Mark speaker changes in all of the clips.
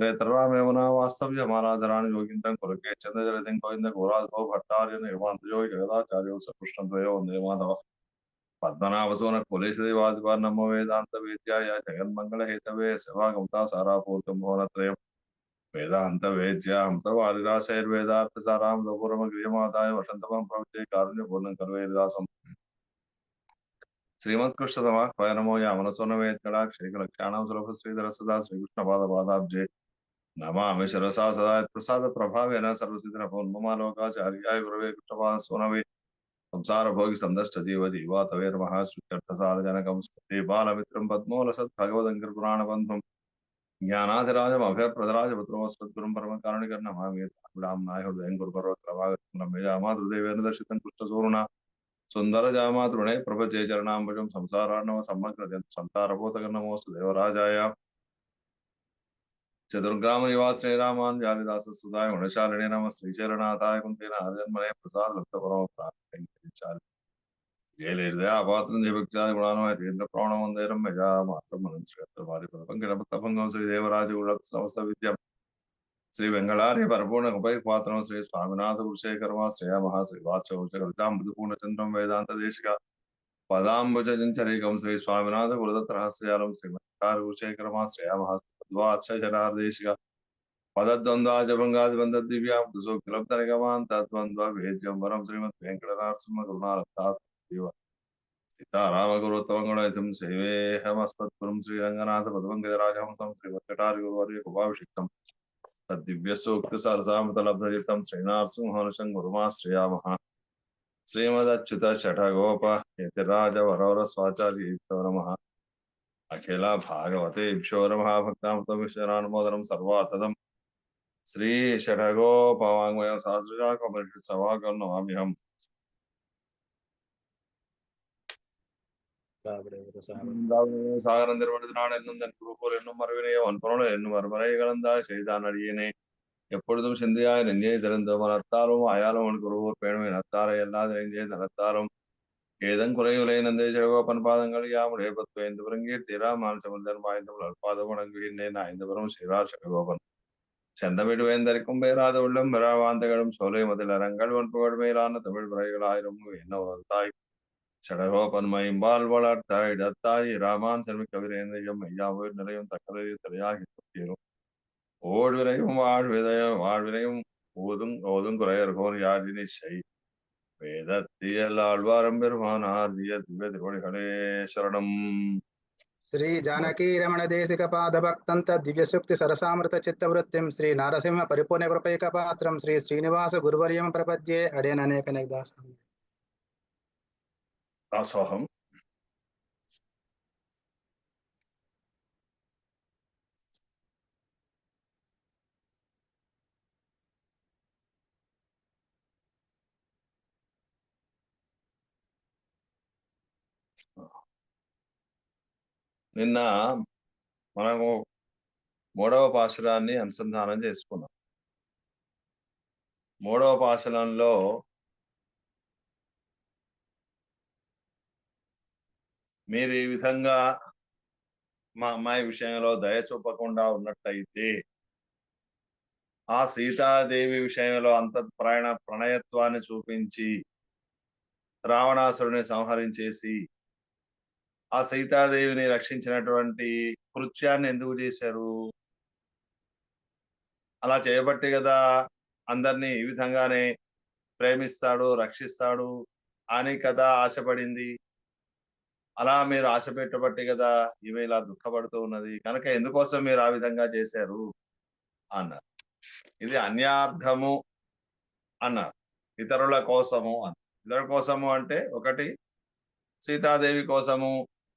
Speaker 1: రేతరామేమన వాస్తవ్యమారాధరాన్ని యోగింతం కొరకే చంద్రజలతిం గోవింద గోరాధో భట్టార్య నిర్మాంతయో జగదాచార్యో సకృష్ణద్వయో వందే మాధవ పద్మనాభసోన కులేశదేవాదివా నమో వేదాంత వేద్యాయ జగన్మంగళ హేతవే శివాగమతా సారాపూర్తం భువనత్రయం వేదాంత వేద్యాంత వారిరాశైర్వేదార్థ సారాం లోపురమ గృహమాదాయ వసంతమం ప్రవచే కారుణ్య పూర్ణం కర్వేదాసం శ్రీమత్కృష్ణతమ పయనమో యామనసోన వేద్గళా క్షేకలక్షాణం సులభ శ్రీధర సదా శ్రీకృష్ణ పాదాబ్జే నమామి శిరసా సదా ప్రసాద ప్రభావేన సర్వసిద్ధినపోన్మమాలోకాచార్యాయ గురవే కృష్ణపాద సోనవే సంసార భోగి సందష్ట జీవ జీవా తవేర్ మహాశ్రుత్యర్థసారజనకం స్మృతి బాలమిత్రం పద్మోలసత్ భగవదంకర పురాణ బంధం జ్ఞానాధిరాజం అభయప్రదరాజపుత్రమస్మద్గురుం పరమకారుణికర్ నమామి నాయ హృదయం గురు పర్వతమాగమాతృదేవేన దర్శితం కృష్ణసూరుణ సుందర జామాతృణే ప్రభజే చరణాంబుజం సంసారార్ణవ సమగ్ర సంతారపోతక నమోస్తు దేవరాజాయ చతుర్గ్రామ నివాస శ్రీరామాన్ జాలిదాస సుధాయ గుణశాలిని నమ శ్రీశరణాథాయ కుంతేన హరిజన్మనే ప్రసాద లబ్ధ పరమ ప్రార్థించాలి జయలేర్దయాపాత్రం దేవక్చాది గుణానమయ తీర్థ ప్రవణం వందేరం మెజా మాత్రం మనం శ్రీవారి పదపంగం శ్రీ దేవరాజ సమస్త విద్యం శ్రీ వెంగళార్య పరిపూర్ణ ఉపయపాత్రం శ్రీ స్వామినాథ కులశేఖరమ శ్రేయ మహాశ్రీ వాచకృతాం మృదుపూర్ణచంద్రం వేదాంత దేశిక పదాంబుజంచరీకం శ్రీ స్వామినాథ కులదత్త రహస్యాలం శ్రీ వెంకటార కులశేఖరమ శ్రేయ మహాశ్రీవాచరార్దేశిక పదద్వంద్వాజభంగాదిబంధ దివ్యాం కుసోకిలబ్ధనిగమాన్ తద్వంద్వ వేద్యం వరం శ్రీమద్ వెంకటనరసింహ గురునాథ సీతారామ గురుత్తమంగుణైతం సేవేహమస్మత్పురం శ్రీరంగనాథ పదవంగరాజహంసం శ్రీ వెంకటారి గురువర్య కృపాభిషిక్తం తద్దివ్య సూక్త సరసామతలబ్ధజితం శ్రీనారసింహనుషం గురుమాశ్రయామః శ్రీమదచ్యుత షఠగోప యతిరాజ వరవర స్వాచార్యేభ్యో నమః అఖిల భాగవతేభ్యో నమః భక్తామృతమిశ్వరానుమోదనం సర్వార్థదం శ్రీ షఠగోపవాङ्మయం సహస్రశాఖోపనిషత్ సవాగం నమామ్యహం சாகரம் திருவடுதினான் என்னும் தன் குருப்போர் என்னும் மரவினையோ ஒன்பனோடு என்னும் மறுமறை கலந்தாய் செய்தான் அடியேனே எப்பொழுதும் சிந்தையாய் நெஞ்சே திறந்த மனத்தாலும் அயாலும் உன் குருவோர் பேணுமை நத்தாரை எல்லாத நெஞ்சே தனத்தாலும் ஏதன் குறையுலை நந்தே ஜெகோபன் பாதங்கள் யாமுடைய 10 பிறங்கீர் தீரா மால்சமுதன் வாய்ந்தவள் அற்பாத வணங்குகின்றேன் ஐந்தபுரம் ஸ்ரீராஜ கோபன் செந்தமிழ் வேந்தரிக்கும் பேராத உள்ளம் பெறாவாந்தகளும் சோலை மதில் அரங்கள் ஒன் புகழ் மேலான தமிழ் பிறைகள் ஆயிரம் என்ன தாய் ஷடகோபன்மையும்பால் வளர்த்தாய் இடத்தாய் ராமான் செல்வி கவிரேந்திரம் ஐயா உயிர் நிலையும் தக்கரை தலையாகி தீரும் ஓழ்வினையும் வாழ்வினையும் ஓதும் குறையர்கோர் யாழினை செய் வேதத்தியல் ஆழ்வாரம் பெருமானார் திவ்ய திருவடிகளே சரணம்.
Speaker 2: శ్రీ జానకీ రమణ దేశిక పాద భక్తంత దివ్య సూక్తి సరసామృత చిత్తవృత్తిం శ్రీ నారసింహ పరిపూర్ణ కృపైక పాత్రం శ్రీ శ్రీనివాస గురువర్యం ప్రపద్యే అడేన అనేక
Speaker 1: దాసోహం. నిన్న మనము 3వ పాశురాన్ని అనుసంధానం చేసుకున్నాం. 3వ పాశురంలో మీరు ఈ విధంగా మా అమ్మాయి విషయంలో దయ చూపకుండా ఉన్నట్లయితే ఆ సీతాదేవి విషయంలో అంత ప్రణయత్వాన్ని చూపించి రావణాసురుని సంహరించేసి ఆ సీతాదేవిని రక్షించినటువంటి కృత్యాన్ని ఎందుకు చేశారు? అలా చేయబట్టి కదా అందరినీ ఈ విధంగానే ప్రేమిస్తాడు, రక్షిస్తాడు అని కదా ఆశపడింది. అలా మీరు ఆశ పెట్టబట్టి కదా ఈమె ఇలా దుఃఖపడుతూ ఉన్నది. కనుక ఎందుకోసం మీరు ఆ విధంగా చేశారు అన్నారు. ఇది అన్యార్థము అన్నారు. ఇతరుల కోసము అన్నారు. ఇతరుల కోసము అంటే ఒకటి సీతాదేవి కోసము,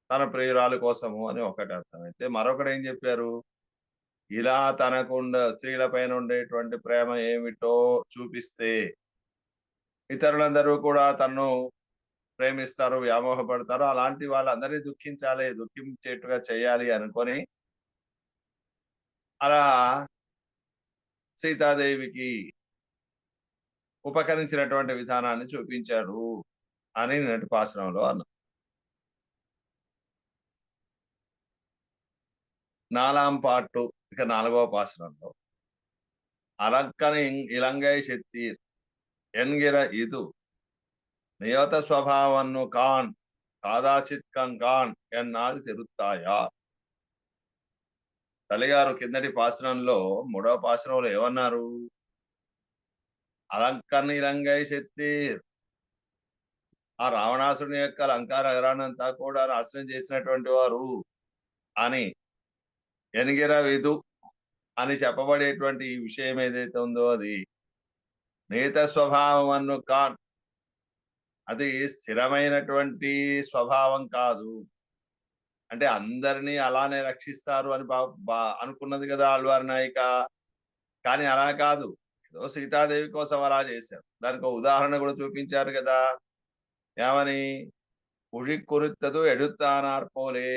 Speaker 1: తన ప్రియురాలు కోసము అని ఒకటి అర్థం. అయితే మరొకటి ఏం చెప్పారు? ఇలా స్త్రీల పైన ఉండేటువంటి ప్రేమ ఏమిటో చూపిస్తే ఇతరులందరూ కూడా తనను ప్రేమిస్తారు, వ్యామోహపడతారు. అలాంటి వాళ్ళందరినీ దుఃఖించేట్టుగా చేయాలి అనుకొని అలా సీతాదేవికి ఉపకరించినటువంటి విధానాన్ని చూపించాడు అని నిన్నటి పాశ్రంలో అన్నారు. నాలాం పాటు ఇక 4వ పాసురంలో అలంకని ఇలంగై శెత్తీర్ ఎన్గిర ఇది నియత స్వభావన్ను కాన్ కాదాచిత్ కాన్ ఎన్నాళ్ళు తిరుగుతాయా. తల్లిగారు కిందటి పాసనంలో 3వ పాసనంలో ఏమన్నారు? అలంకరణ ఇలంగై శెత్తీర్, ఆ రావణాసురుని యొక్క లంకా నగరాన్నంతా కూడా నాశనం చేసినటువంటి వారు అని ఎనిగిర విధు అని చెప్పబడేటువంటి ఈ విషయం ఏదైతే ఉందో అది నీత స్వభావమును కాన్, అది స్థిరమైనటువంటి స్వభావం కాదు. అంటే అందరినీ అలానే రక్షిస్తారు అని అనుకున్నది కదా ఆళ్వారి నాయిక. కానీ అలా కాదు, ఏదో సీతాదేవి కోసం అలా చేశారు. దానికి ఒక ఉదాహరణ కూడా చూపించారు కదా. ఏమని? ఉడి కొరుత్తదు ఎడుతానార్పోలే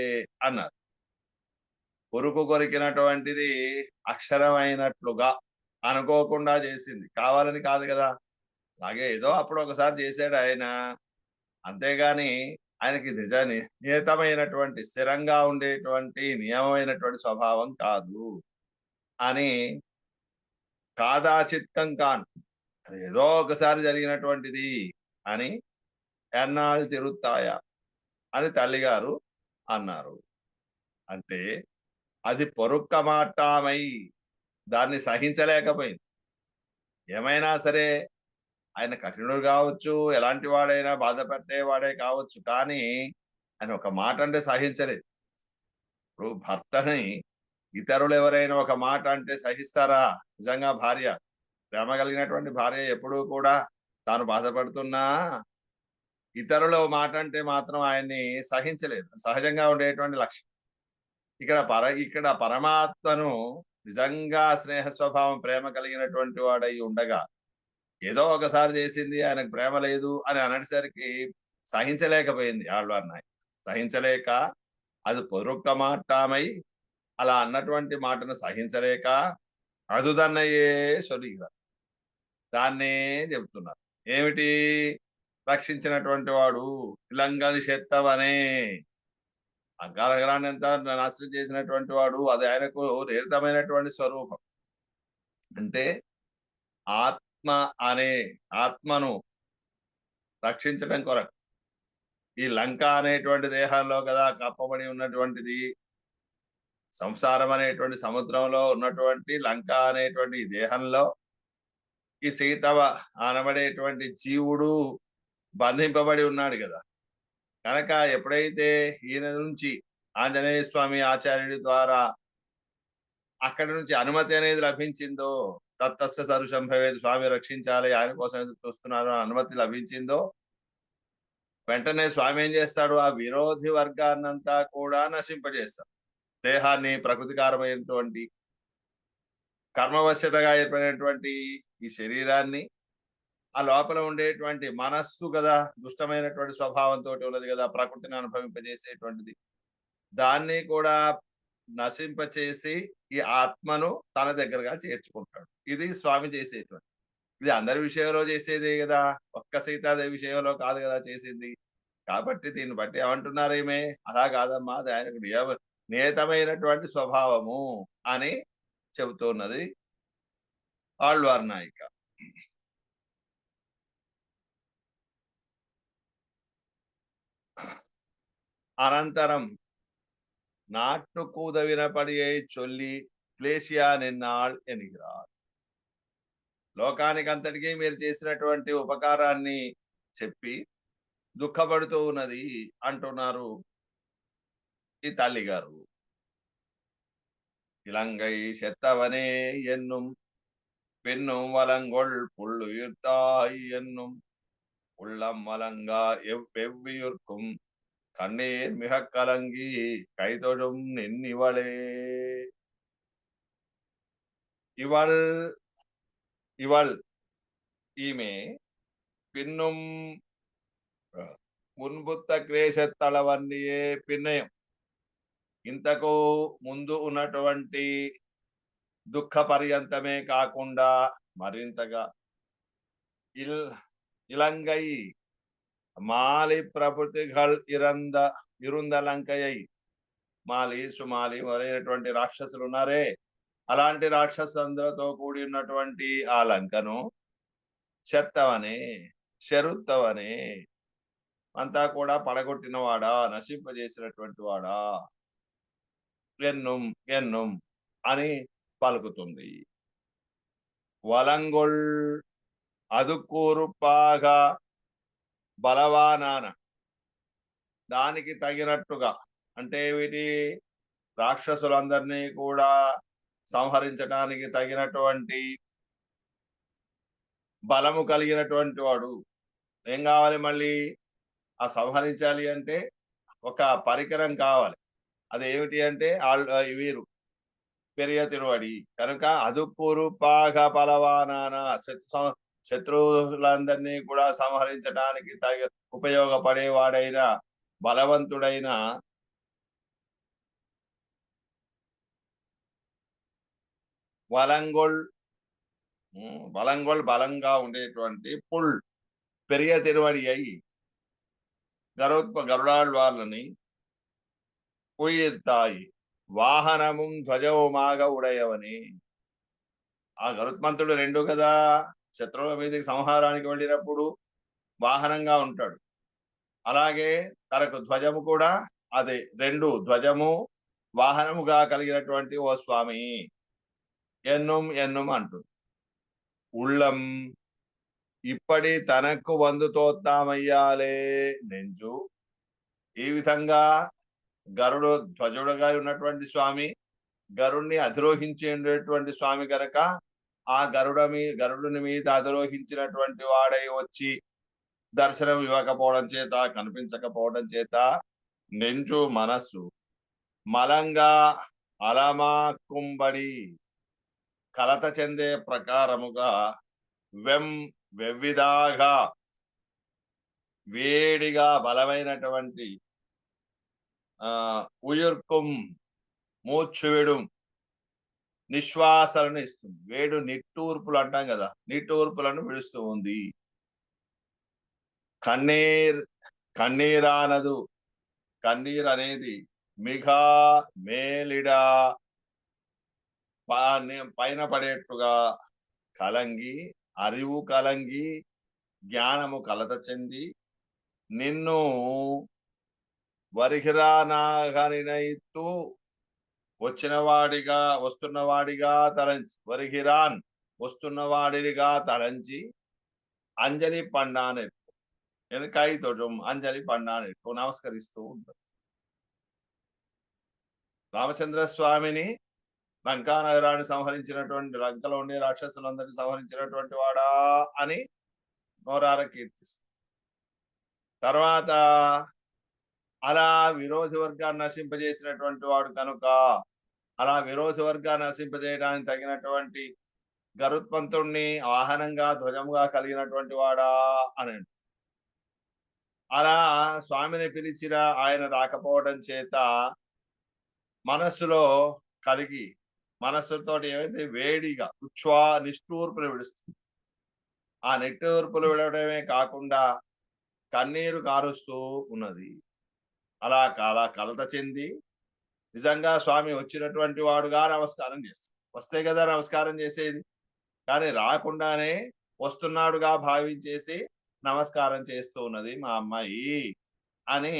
Speaker 1: అన్నారు. ఉరుకు కొరికినటువంటిది అక్షరమైనట్లుగా అనుకోకుండా చేసింది, కావాలని కాదు కదా. అలాగే ఏదో అప్పుడు ఒకసారి చేశాడు ఆయన, అంతేగాని ఆయనకి నియతమైనటువంటి స్థిరంగా ఉండేటువంటి నియమమైనటువంటి స్వభావం కాదు అని. కాదాచిత్తం కాన్, అది ఏదో ఒకసారి జరిగినటువంటిది అని ఎన్నాళ్ళు తిరుగుతాయా అని తల్లిగారు అన్నారు. అంటే అది పొరుక్క మాటామై దాన్ని సహించలేకపోయింది. ఏమైనా సరే ఆయన కఠినుడు కావచ్చు, ఎలాంటి వాడైనా బాధపెట్టేవాడే కావచ్చు, కానీ ఆయన ఒక మాట అంటే సహించలేదు. ఇప్పుడు భర్తని ఇతరులు ఎవరైనా ఒక మాట అంటే సహిస్తారా? నిజంగా భార్య, ప్రేమ కలిగినటువంటి భార్య ఎప్పుడూ కూడా తాను బాధపడుతున్నా ఇతరుల మాట అంటే మాత్రం ఆయన్ని సహించలేదు. సహజంగా ఉండేటువంటి లక్షణం. ఇక్కడ పరమాత్మను నిజంగా స్నేహ స్వభావం ప్రేమ కలిగినటువంటి వాడై ఉండగా ఏదో ఒకసారి చేసింది, ఆయనకు ప్రేమ లేదు అని అనేసరికి సహించలేకపోయింది ఆళ్వార్ నాయక్. సహించలేక అది పొరుక్క మాటామై అలా అన్నటువంటి మాటను సహించలేక అదుదన్నయే సొలిగిరారు. దాన్నే చెబుతున్నారు. ఏమిటి? రక్షించినటువంటి వాడు ఇలంగని శెత్తవనే, అంకారగ్రాన్ని ఎంత నాశనం చేసినటువంటి వాడు, అది ఆయనకు నిరతమైనటువంటి స్వరూపం. అంటే ఆత్మ అనే ఆత్మను రక్షించడం కొరకు ఈ లంక అనేటువంటి దేహంలో కదా కప్పబడి ఉన్నటువంటిది. సంసారం అనేటువంటి సముద్రంలో ఉన్నటువంటి లంక అనేటువంటి ఈ దేహంలో ఈ సీతవ అనబడేటువంటి జీవుడు బంధింపబడి ఉన్నాడు కదా. కనుక ఎప్పుడైతే ఈయన నుంచి ఆంజనేయ స్వామి ఆచార్యుడి ద్వారా అక్కడి నుంచి అనుమతి అనేది లభించిందో, తత్తస్య సరుషం భవేత్, స్వామి రక్షించాలి, ఆయన కోసం ఎదురు చూస్తున్నారు అనుమతి లభించిందో, వెంటనే స్వామి ఏం చేస్తాడు? ఆ విరోధి వర్గాన్నంతా కూడా నశింపజేస్తాడు. దేహాన్ని, ప్రకృతికారమైనటువంటి కర్మవశ్యతగా ఏర్పడినటువంటి ఈ శరీరాన్ని, ఆ లోపల ఉండేటువంటి మనస్సు కదా, దుష్టమైనటువంటి స్వభావంతో ఉన్నది కదా, ప్రకృతిని అనుభవింపజేసేటువంటిది, దాన్ని కూడా నశింపచేసి ఈ ఆత్మను తన దగ్గరగా చేర్చుకుంటాడు. ఇది స్వామి చేసేటువంటి. ఇది అందరి విషయంలో చేసేదే కదా, ఒక్క సీతాదేవి విషయంలో కాదు కదా చేసింది. కాబట్టి దీన్ని బట్టి ఏమంటున్నారు ఈమె? అలా కాదమ్మా, అది ఆయనకు నియతమైనటువంటి స్వభావము అని చెబుతున్నది ఆళ్వార్ నాయిక. అనంతరం నాట్ను కూదవినపడియై చొల్లి క్లేశియా నిన్నాళ్ ఎనిగిరార్. లోకానికంతటికీ మీరు చేసినటువంటి ఉపకారాన్ని చెప్పి దుఃఖపడుతూ ఉన్నది అంటున్నారు ఈ తల్లిగారు. ఇలంగై శెత్తవనే ఎన్నుం பெண்ணும் வலங்கொள் புள்ளுயிர்த்தாய் என்னும் உள்ளம் வலங்கா எவ்வெவ்வியுர்க்கும் கண்ணீர் மிக கலங்கி கைதொழும் நின்னிவளே. இவள் இவள் ఈమె పిన్నుం మున్బుత్త క్లేశత్తళవన్నీయే పిన్నయం, ఇంతకు ముందు ఉన్నటువంటి దుఃఖ పర్యంతమే కాకుండా మరింతగా ఇలంగై మాలి ప్రభుతిగల్ ఇరుంద లంకయై, మాలి సుమాలి మొదలైనటువంటి రాక్షసులు ఉన్నారే, అలాంటి రాక్షసులందరితో కూడి ఉన్నటువంటి ఆ లంకను చెత్తవని శరుత్తవని అంతా కూడా పడగొట్టిన వాడా, నశింపజేసినటువంటి వాడా, ఎన్నుం ఎన్నుం అని పలుకుతుంది. వలంగొల్ అదుకూరుపాగా బలవానాన, దానికి తగినట్టుగా అంటే వీటి రాక్షసులందరినీ కూడా సంహరించడానికి తగినటువంటి బలము కలిగినటువంటి వాడు. ఏం కావాలి మళ్ళీ? ఆ సంహరించాలి అంటే ఒక పరికరం కావాలి. అది ఏమిటి అంటే వీరు పెరియ తిరువడి కనుక అదుకూరు పాగ బలవానాన, శత్రువులందరినీ కూడా సంహరించడానికి ఉపయోగపడేవాడైన బలవంతుడైన వలంగొల్, వలంగొల్ బలంగా ఉండేటువంటి పుల్ పెరియ తిరువడి అయి గరుడాళ్వార్లని ఉయిర్తాయి వాహనముం ధ్వజవుమాగ ఉడయవని. ఆ గరుత్మంతుడు రెండు కదా, శత్రువుల మీదకి సంహారానికి వెళ్ళినప్పుడు వాహనంగా ఉంటాడు. అలాగే తనకు ధ్వజము కూడా అదే, రెండు ధ్వజము వాహనముగా కలిగినటువంటి ఓ స్వామి ఎన్నుం ఎన్నుం అంటుంది. ఉళ్ళం ఇప్పటి తనకు వందు తోత్తామయ్యాలే నెంజు. ఈ విధంగా గరుడు ధ్వజుడుగా ఉన్నటువంటి స్వామి, గరుణ్ణి అధిరోహించేటువంటి స్వామి కనుక ఆ గరుడుని మీద అధిరోహించినటువంటి వాడై వచ్చి దర్శనం ఇవ్వకపోవడం చేత, కనిపించకపోవడం చేత నెంజు మనస్సు మలంగా అలమా కుంబడి కలత చెందే ప్రకారముగా వెవ్విధాగా వేడిగా బలమైనటువంటి ఉయుర్కుం మూర్చువిడుం నిశ్వాసలను ఇస్తుంది. వేడు నిట్టూర్పులు అంటాం కదా, నిట్టూర్పులను విడుస్తూ ఉంది. కన్నీరానదు, కన్నీర్ అనేది మిఘా మేలిడా పైన పడేట్టుగా కలంగి, అరివు కలంగి, జ్ఞానము కలత చెంది నిన్ను వరిహిరానాగనినైతూ వస్తున్నవాడిగా తలంచి, వరిహిరాన్ వస్తున్నవాడిగా తలంచి అంజలి పండానెట్టు, ఎందుకైతో అంజలి పండానెట్టు నమస్కరిస్తూ ఉంటారు. రామచంద్ర స్వామిని లంకా నగరాన్ని సంహరించినటువంటి, లంకలో ఉండే రాక్షసులందరినీ సంహరించినటువంటి వాడా అని నోరార కీర్తిస్తారు. తర్వాత అలా విరోధి వర్గాన్ని నశింపజేసినటువంటి వాడు కనుక, అలా విరోధి వర్గాన్ని నశింపజేయడానికి తగినటువంటి గరుత్మంతుణ్ణి వాహనంగా ధ్వజముగా కలిగినటువంటి వాడా అని. అలా స్వామిని పిలిచిన ఆయన రాకపోవడం చేత మనస్సులో కలిగి, మనస్సుతో ఏమైతే వేడిగా నిష్ఠూర్పులు విడుస్తుంది. ఆ నిట్టూర్పులు విడవడమే కాకుండా కన్నీరు కారుస్తూ ఉన్నది. అలా కలత చెంది నిజంగా స్వామి వచ్చినటువంటి వాడుగా నమస్కారం చేస్తాడు. వస్తే కదా నమస్కారం చేసేది, కానీ రాకుండానే వస్తున్నాడుగా భావించేసి నమస్కారం చేస్తూ ఉన్నది మా అమ్మాయి అని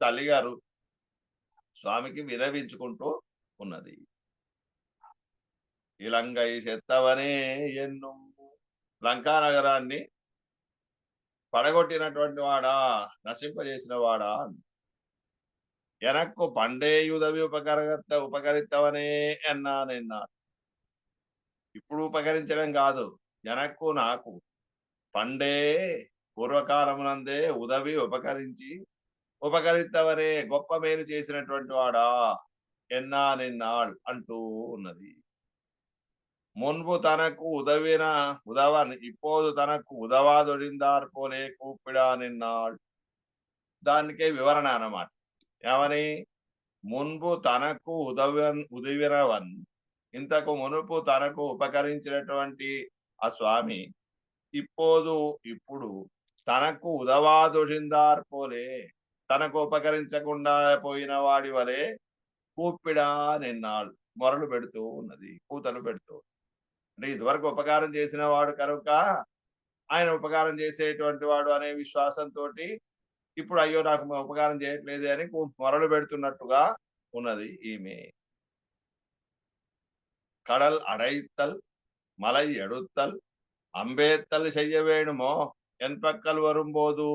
Speaker 1: తల్లిగారు స్వామికి వినవించుకుంటూ ఉన్నది. ఇలంగై చెత్తవనే ఎన్ను, లంకా నగరాన్ని పడగొట్టినటువంటి వాడా, నశింపజేసిన వాడా. ఎనక్కు పండేయుదవి ఉపకరిత్తవనే అన్నా నిన్న. ఇప్పుడు ఉపకరించడం కాదు, ఎనక్కు నాకు పండే పూర్వకాలమునందే ఉదవి ఉపకరిత్తవనే గొప్ప మేలు చేసినటువంటి వాడా ఎన్నా నిన్నాள் అంటూ ఉన్నది. మున్పు తనకు ఉదవన్ ఇప్పోదు తనకు ఉదవాదొడిందార్ పోలే కూపిడా నిన్నాள். దానికే వివరణ అన్నమాట. ఏమని? మున్పు తనకు ఉదవినవన్, ఇంతకు మునుపు తనకు ఉపకరించినటువంటి ఆ స్వామి ఇప్పుడు తనకు ఉదవాదొడిందార్ పోలే తనకు ఉపకరించకుండా పోయిన వాడి వలె కూప్పిడా నిన్నాళ్ళు మొరలు పెడుతూ ఉన్నది, కూతలు పెడుతూ. అంటే ఇదివరకు ఉపకారం చేసిన వాడు కనుక ఆయన ఉపకారం చేసేటువంటి వాడు అనే విశ్వాసంతో ఇప్పుడు అయ్యో నాకు ఉపకారం చేయట్లేదు అని మొరలు పెడుతున్నట్టుగా ఉన్నది ఈమె. కడల్ అడైత్తల్ మలై ఎడుత్తల్ అంబేత్తల్ చెయ్య వేణుమో ఎన్పక్కల్ వరుంబోదు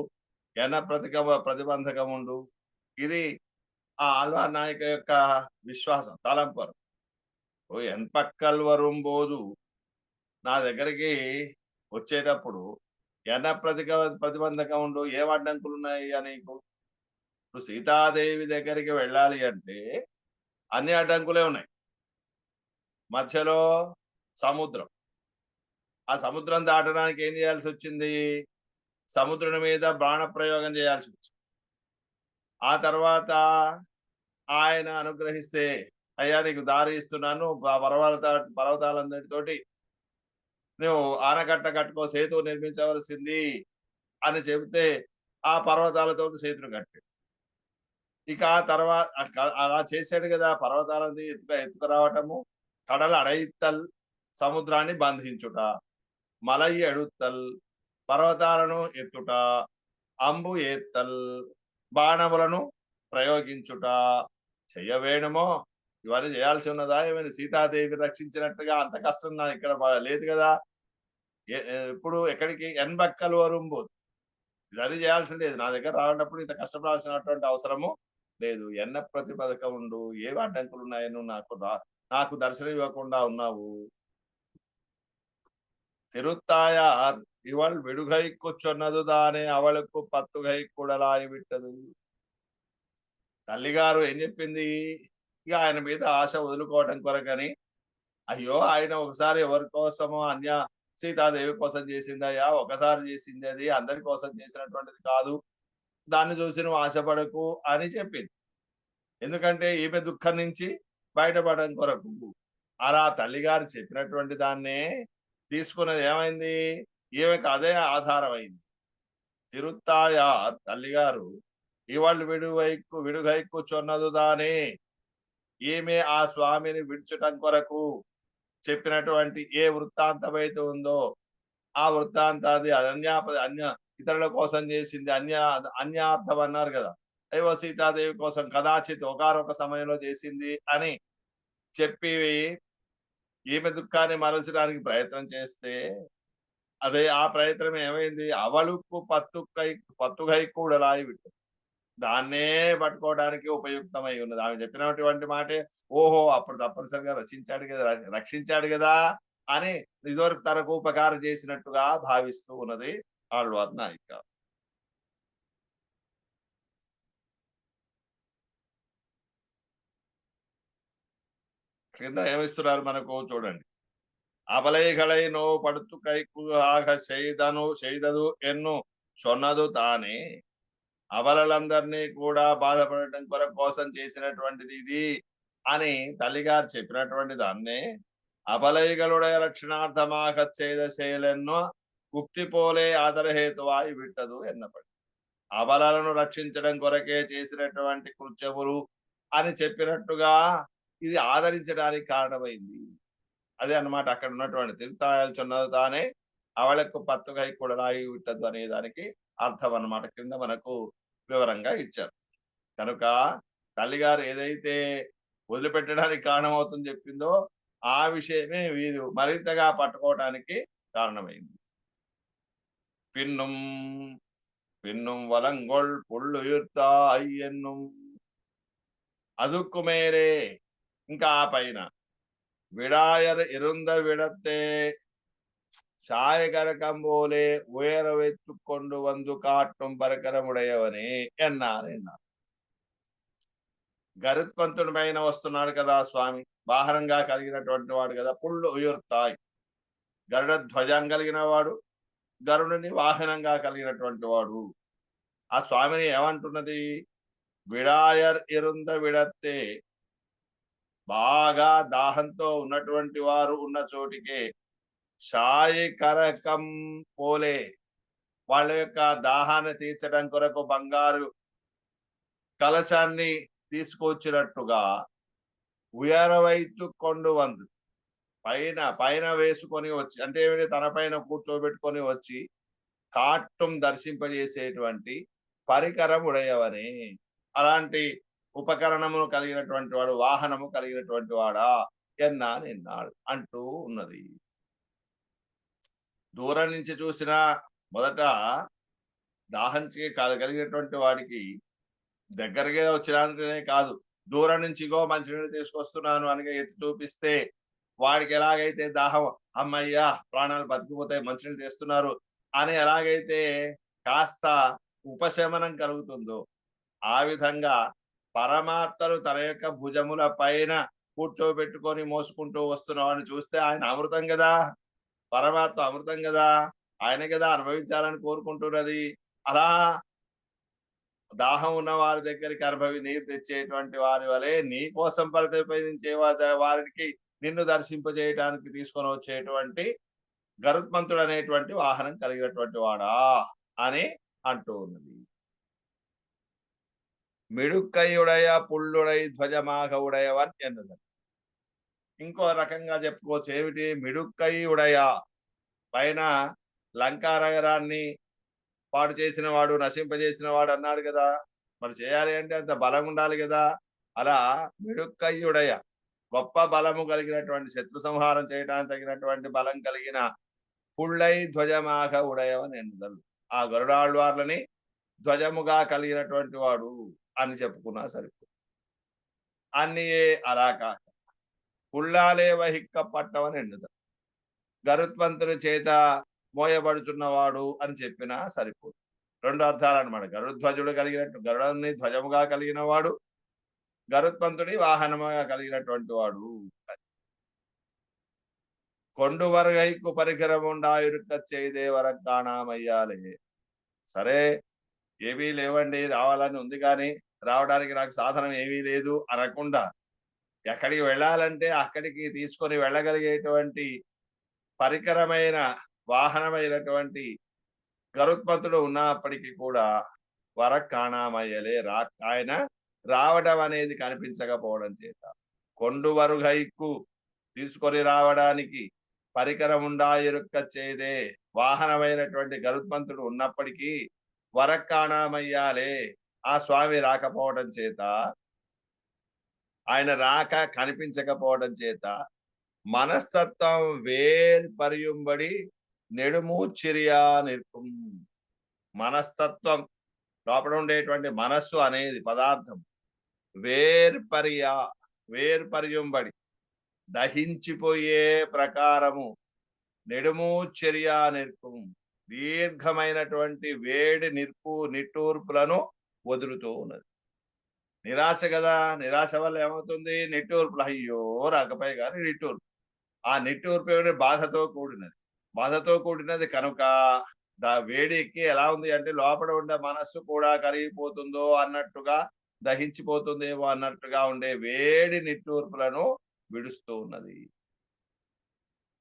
Speaker 1: ఎన ప్రతిబంధకముండు. ఇది ఆ ఆళ్వార్ నాయక యొక్క విశ్వాసం, తలంపరు. ఓ ఎన్పక్కల్ వరుంబోదు, నా దగ్గరికి వచ్చేటప్పుడు ఎన ప్రతిబంధకం ఉండు, ఏం అడ్డంకులు ఉన్నాయి నీకు? ఇప్పుడు సీతాదేవి దగ్గరికి వెళ్ళాలి అంటే అన్ని అడ్డంకులే ఉన్నాయి. మధ్యలో సముద్రం, ఆ సముద్రం దాటడానికి ఏం చేయాల్సి వచ్చింది? సముద్రం మీద బాణ ప్రయోగం చేయాల్సి వచ్చింది. ఆ తర్వాత ఆయన అనుగ్రహిస్తే అయ్యా నీకు దారి ఇస్తున్నాను, పర్వతాలందరితోటి నువ్వు ఆనకట్ట కట్టుకో, సేతు నిర్మించవలసింది అని చెబితే ఆ పర్వతాలతో సేతును కట్టి, ఇక ఆ తర్వాత అలా చేశాడు కదా. పర్వతాలని ఎత్తుకురావటము, కడల అడయిత్తల్ సముద్రాన్ని బంధించుట, మలై ఎడుత్తల్ పర్వతాలను ఎత్తుట, అంబు ఏత్తల్ బాణములను ప్రయోగించుట చెయ్యవేణుమో. ఇవన్నీ చేయాల్సి ఉన్నదా? ఏమైనా సీతాదేవి రక్షించినట్టుగా అంత కష్టం నా ఇక్కడ లేదు కదా. ఇప్పుడు ఎక్కడికి ఎన్బక్కలు వరుంబోదు, ఇవన్నీ చేయాల్సి లేదు. నా దగ్గర రావటప్పుడు ఇంత కష్టపడాల్సినటువంటి అవసరము లేదు. ఎన్న ప్రతిపదక ఉండు, ఏవి అడ్డంకులు ఉన్నాయి, నువ్వు నాకు దర్శనం ఇవ్వకుండా ఉన్నావు. తిరుత్తాయార్ ఇవள் విడుగైక్కు చొన్నదు దానే అవళకు పత్తుగై కూడలాయి విట్టదు. తల్లిగారు ఏం చెప్పింది? ఇక ఆయన మీద ఆశ వదులుకోవటం కొరకని, అయ్యో ఆయన ఒకసారి ఎవరి కోసమో సీతాదేవి కోసం చేసిందయ్యా, ఒకసారి చేసింది, అది అందరి కోసం చేసినటువంటిది కాదు, దాన్ని చూసి నువ్వు ఆశపడకు అని చెప్పింది. ఎందుకంటే ఈమె దుఃఖం నుంచి బయటపడడం కొరకు. అలా తల్లిగారు చెప్పినటువంటి దాన్నే తీసుకున్నది ఏమైంది? ఈమెకు అదే ఆధారమైంది. తిరుత్తాయా తల్లిగారు ఇవాళ్ళు విడుగైక్కు చొన్నదు దానే, ఈమె ఆ స్వామిని విడిచటం కొరకు చెప్పినటువంటి ఏ వృత్తాంతమైతే ఉందో ఆ వృత్తాంతాది అన్య ఇతరుల కోసం చేసింది, అన్యార్థం అన్నారు కదా. అయ్యో సీతాదేవి కోసం కదాచిత్ ఒకనొక సమయంలో చేసింది అని చెప్పి ఈమె దుఃఖాన్ని మరల్చడానికి ప్రయత్నం చేస్తే అదే ఆ ప్రయత్నం ఏమైంది? అవళుకు పత్తుగై కూడలాయి విట్టు, దాన్నే పట్టుకోవడానికి ఉపయుక్తమై ఉన్నది. ఆమె చెప్పినటువంటి మాటే, ఓహో అప్పుడు తప్పనిసరిగా రక్షించాడు కదా అని ఇదివరకు తనకు ఉపకారం చేసినట్టుగా భావిస్తూ ఉన్నది ఆళ్వార్ నాయిక. కింద ఏమిస్తున్నారు మనకు చూడండి. అబలైகளை నో పడుతు కైకు ఆగ చేయదదు ఎన్ను సొన్నదు తానే. అబలలందరినీ కూడా బాధపడటం కోసం చేసినటువంటిది ఇది అని తల్లిగారు చెప్పినటువంటి దాన్నే అబలైగలుடைய రక్షణార్థమాగ చేద శైలెన్నో ఉక్తి పోలే ఆదరహేతువాయి విట్టదు ఎన్నపడి. అబలను రక్షించడం కొరకే చేసినటువంటి కృత్యములు అని చెప్పినట్టుగా ఇది ఆదరించడానికి కారణమైంది. అదే అన్నమాట అక్కడ ఉన్నటువంటి తిరుతాయల్చున్నది తానే అవళకు పత్తుగై కూడా రాయి విట్టదు అనే దానికి అర్థం అన్నమాట. కింద మనకు వివరంగా ఇచ్చారు. కనుక తల్లిగారు ఏదైతే వదిలిపెట్టడానికి కారణమవుతుందని చెప్పిందో ఆ విషయమే వీరు మరింతగా పట్టుకోవటానికి కారణమైంది. పిన్నుం పిన్నుం వలంగొల్ పుళ్ళు యుర్తా అయ్యన్ను అదుక్కుమేరే. ఇంకా ఆ పైన விடாயர் இருந்த விடத்தே சாயகரகம்போலே உயர வைத்து கொண்டு வந்து காட்டும் పరకరముడయవనే ఎన్నారు. గరుత్మంతుడి పైన వస్తున్నాడు కదా స్వామి, వాహనంగా కలిగినటువంటి వాడు కదా. పుళ్ళు ఉయుర్తాయ్, గరుడ ధ్వజం కలిగిన వాడు, గరుడుని వాహనంగా కలిగినటువంటి వాడు. ఆ స్వామిని ఏమంటున్నది? విడాయర్ ఇరుంద విడత్తే, బాగా దాహంతో ఉన్నటువంటి వారు ఉన్న చోటికే షాయి కరకం పోలే, వాళ్ళ యొక్క దాహాన్ని తీర్చడం కొరకు బంగారు కలశాన్ని తీసుకొచ్చినట్టుగా ఉయరవైతు కొండు వందు పైన పైన వేసుకొని వచ్చి అంటే ఏమిటి తన పైన కూర్చోబెట్టుకొని వచ్చి కాట్టం దర్శింపజేసేటువంటి పరికరం ఉడయవని అలాంటి ఉపకరణమును కలిగినటువంటి వాడు వాహనము కలిగినటువంటి వాడా ఎన్నా నిన్నాడు అంటూ ఉన్నది. దూరం నుంచి చూసిన మొదట దాహంచి కలిగినటువంటి వాడికి దగ్గరగా వచ్చినందుకనే కాదు, దూరం నుంచి ఇగో మంచినీళ్ళు తీసుకొస్తున్నాను అని ఎత్తి చూపిస్తే వాడికి ఎలాగైతే దాహం అమ్మయ్యా ప్రాణాలు బతికిపోతాయి మంచినీళ్ళు తెస్తున్నారు అని ఎలాగైతే కాస్త ఉపశమనం కలుగుతుందో ఆ విధంగా పరమాత్మను తన యొక్క భుజముల పైన కూర్చోబెట్టుకొని మోసుకుంటూ వస్తున్నవాడిని చూస్తే ఆయన అమృతం కదా, పరమాత్మ అమృతం కదా, ఆయన కదా అనుభవించాలని కోరుకుంటున్నది. అలా దాహం ఉన్న వారి దగ్గరికి నీరు తెచ్చేటువంటి వారి వలె నీ కోసం ప్రతిపాదించే వారికి నిన్ను దర్శింపజేయడానికి తీసుకొని వచ్చేటువంటి గరుత్మంతుడు అనేటువంటి వాహనం కలిగినటువంటి వాడా అని అంటూ ఉన్నది. మిడుక్కయుడయ పుల్లుడై ధ్వజమాగ ఉడయవన్ ఎన్నది. ఇంకో రకంగా చెప్పుకోవచ్చు. ఏమిటి? మిడుక్కయుడయ పైన లంకా నగరాన్ని పాడు చేసిన వాడు నశింపజేసిన వాడు అన్నాడు కదా, మరి చేయాలి అంటే అంత బలం ఉండాలి కదా. అలా మిడుక్కయ్యుడయ గొప్ప బలము కలిగినటువంటి శత్రు సంహారం చేయడానికి తగినటువంటి బలం కలిగిన పుళ్ళై ధ్వజమాగ ఉడయవని ఎన్నుదలు. ఆ గరుడాళ్వార్లని ధ్వజముగా కలిగినటువంటి వాడు అని చెప్పుకున్నా సరిపో. అన్ని అలా కాక పుళ్ళాలే వహిక్క పట్టవని ఎన్నుదలు. గరుత్మంతుని చేత మోయబడుచున్నవాడు అని చెప్పినా సరిపోదు. రెండు అర్థాలు అనమాట. గరుధ్వజుడు కలిగినట్టు గరుడుని ధ్వజముగా కలిగిన వాడు, గరుత్మంతుడి వాహనముగా కలిగినటువంటి వాడు. కొండు వరగైకు పరికరముండాయురుక్క చేదే వరకాణామయ్యాలే. సరే ఏమీ లేవండి, రావాలని ఉంది కానీ రావడానికి నాకు సాధనం ఏమీ లేదు అనకుండా ఎక్కడికి వెళ్ళాలంటే అక్కడికి తీసుకొని వెళ్ళగలిగేటువంటి పరికరమైన వాహనమైనటువంటి గరుత్మంతుడు ఉన్నప్పటికీ కూడా వరకాణామయ్యలే ఆయన రావడం అనేది కనిపించకపోవడం చేత కొండు వరుగైకు తీసుకొని రావడానికి పరికరం ఉండాయురుక్క చేదే వాహనమైనటువంటి గరుత్మంతుడు ఉన్నప్పటికీ వరకాణామయ్యాలే ఆ స్వామి రాకపోవడం చేత, ఆయన రాక కనిపించకపోవడం చేత మనస్తత్వం వేర్పరియుంబడి నెడుమూచిరియా నిற்கும். మనస్తత్వం లోపల ఉండేటువంటి మనస్సు అనేది పదార్థం వేర్పరియుంబడి దహించిపోయే ప్రకారము నెడుమూచర్య నిற்கும் దీర్ఘమైనటువంటి వేడి నిట్టూర్పులను వదులుతూ ఉన్నది. నిరాశ కదా, నిరాశ వల్ల ఏమవుతుంది? నిట్టూర్పులు. అయ్యో రాకపోయే గాని నిట్టూర్పు. ఆ నిట్టూర్పు ఏమైనా బాధతో కూడినది. బాధతో కూడినది కనుక వేడికి ఎలా ఉంది అంటే లోపల ఉండే మనస్సు కూడా కరిగిపోతుందో అన్నట్టుగా, దహించిపోతుందేమో అన్నట్టుగా ఉండే వేడి నిట్టూర్పులను విడుస్తూ ఉన్నది.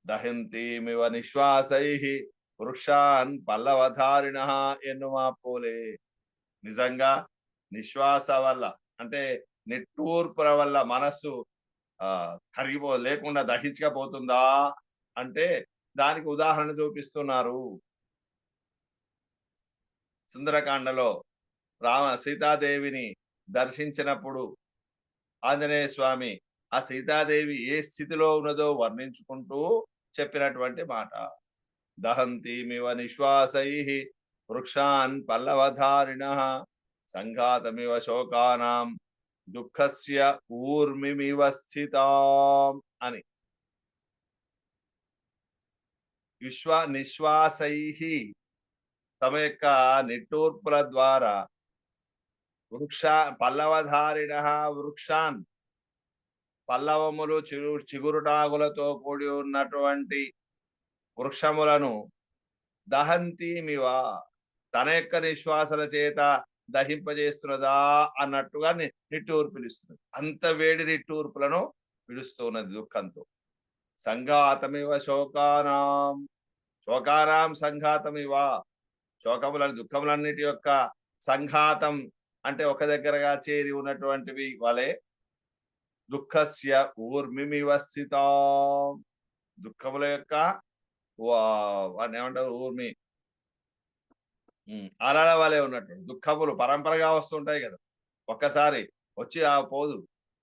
Speaker 1: దహంతిమివ నిశ్వాసై వృక్షాన్ పల్లవధారిణ ఎన్నుమా పోలే. నిజంగా నిశ్వాస వల్ల అంటే నిట్టూర్పుల వల్ల మనస్సు లేకుండా దహించకపోతుందా అంటే దానికి ఉదాహరణ చూపిస్తున్నారు. సుందరకాండలో సీతాదేవిని దర్శించినప్పుడు ఆంజనేయ స్వామి ఆ సీతాదేవి ఏ స్థితిలో ఉన్నదో వర్ణించుకుంటూ చెప్పినటువంటి మాట. దహంతిమివ నిశ్వాసై వృక్షాన్ పల్లవధారిణ సంఘాతమివ శోకానాం దుఃఖస్య ఊర్మిమివ స్థితాం అని. నిశ్వాసై తమ యొక్క నిట్టూర్పుల ద్వారా పల్లవధారిణ వృక్షాన్ పల్లవములు చిగురుటాకులతో కూడి ఉన్నటువంటి వృక్షములను దహంతిమివ తన యొక్క నిశ్వాసల చేత దహింపజేస్తున్నదా అన్నట్టుగా నిట్టూర్పులు ఇస్తున్నది. అంత వేడి నిట్టూర్పులను విడుస్తున్నది దుఃఖంతో. సంఘాతమివ శోకానాం సంఘాతమివ శోకములను దుఃఖములన్నిటి యొక్క సంఘాతం అంటే ఒక దగ్గరగా చేరి ఉన్నటువంటివి వలె దుఃఖస్య ఊర్మిమివ స్థితా, దుఃఖముల యొక్క వాడిని ఏమంటారు, ఊర్మి, అలల వలె ఉన్నట్టు. దుఃఖములు పరంపరగా వస్తుంటాయి కదా, ఒక్కసారి వచ్చి పోదు.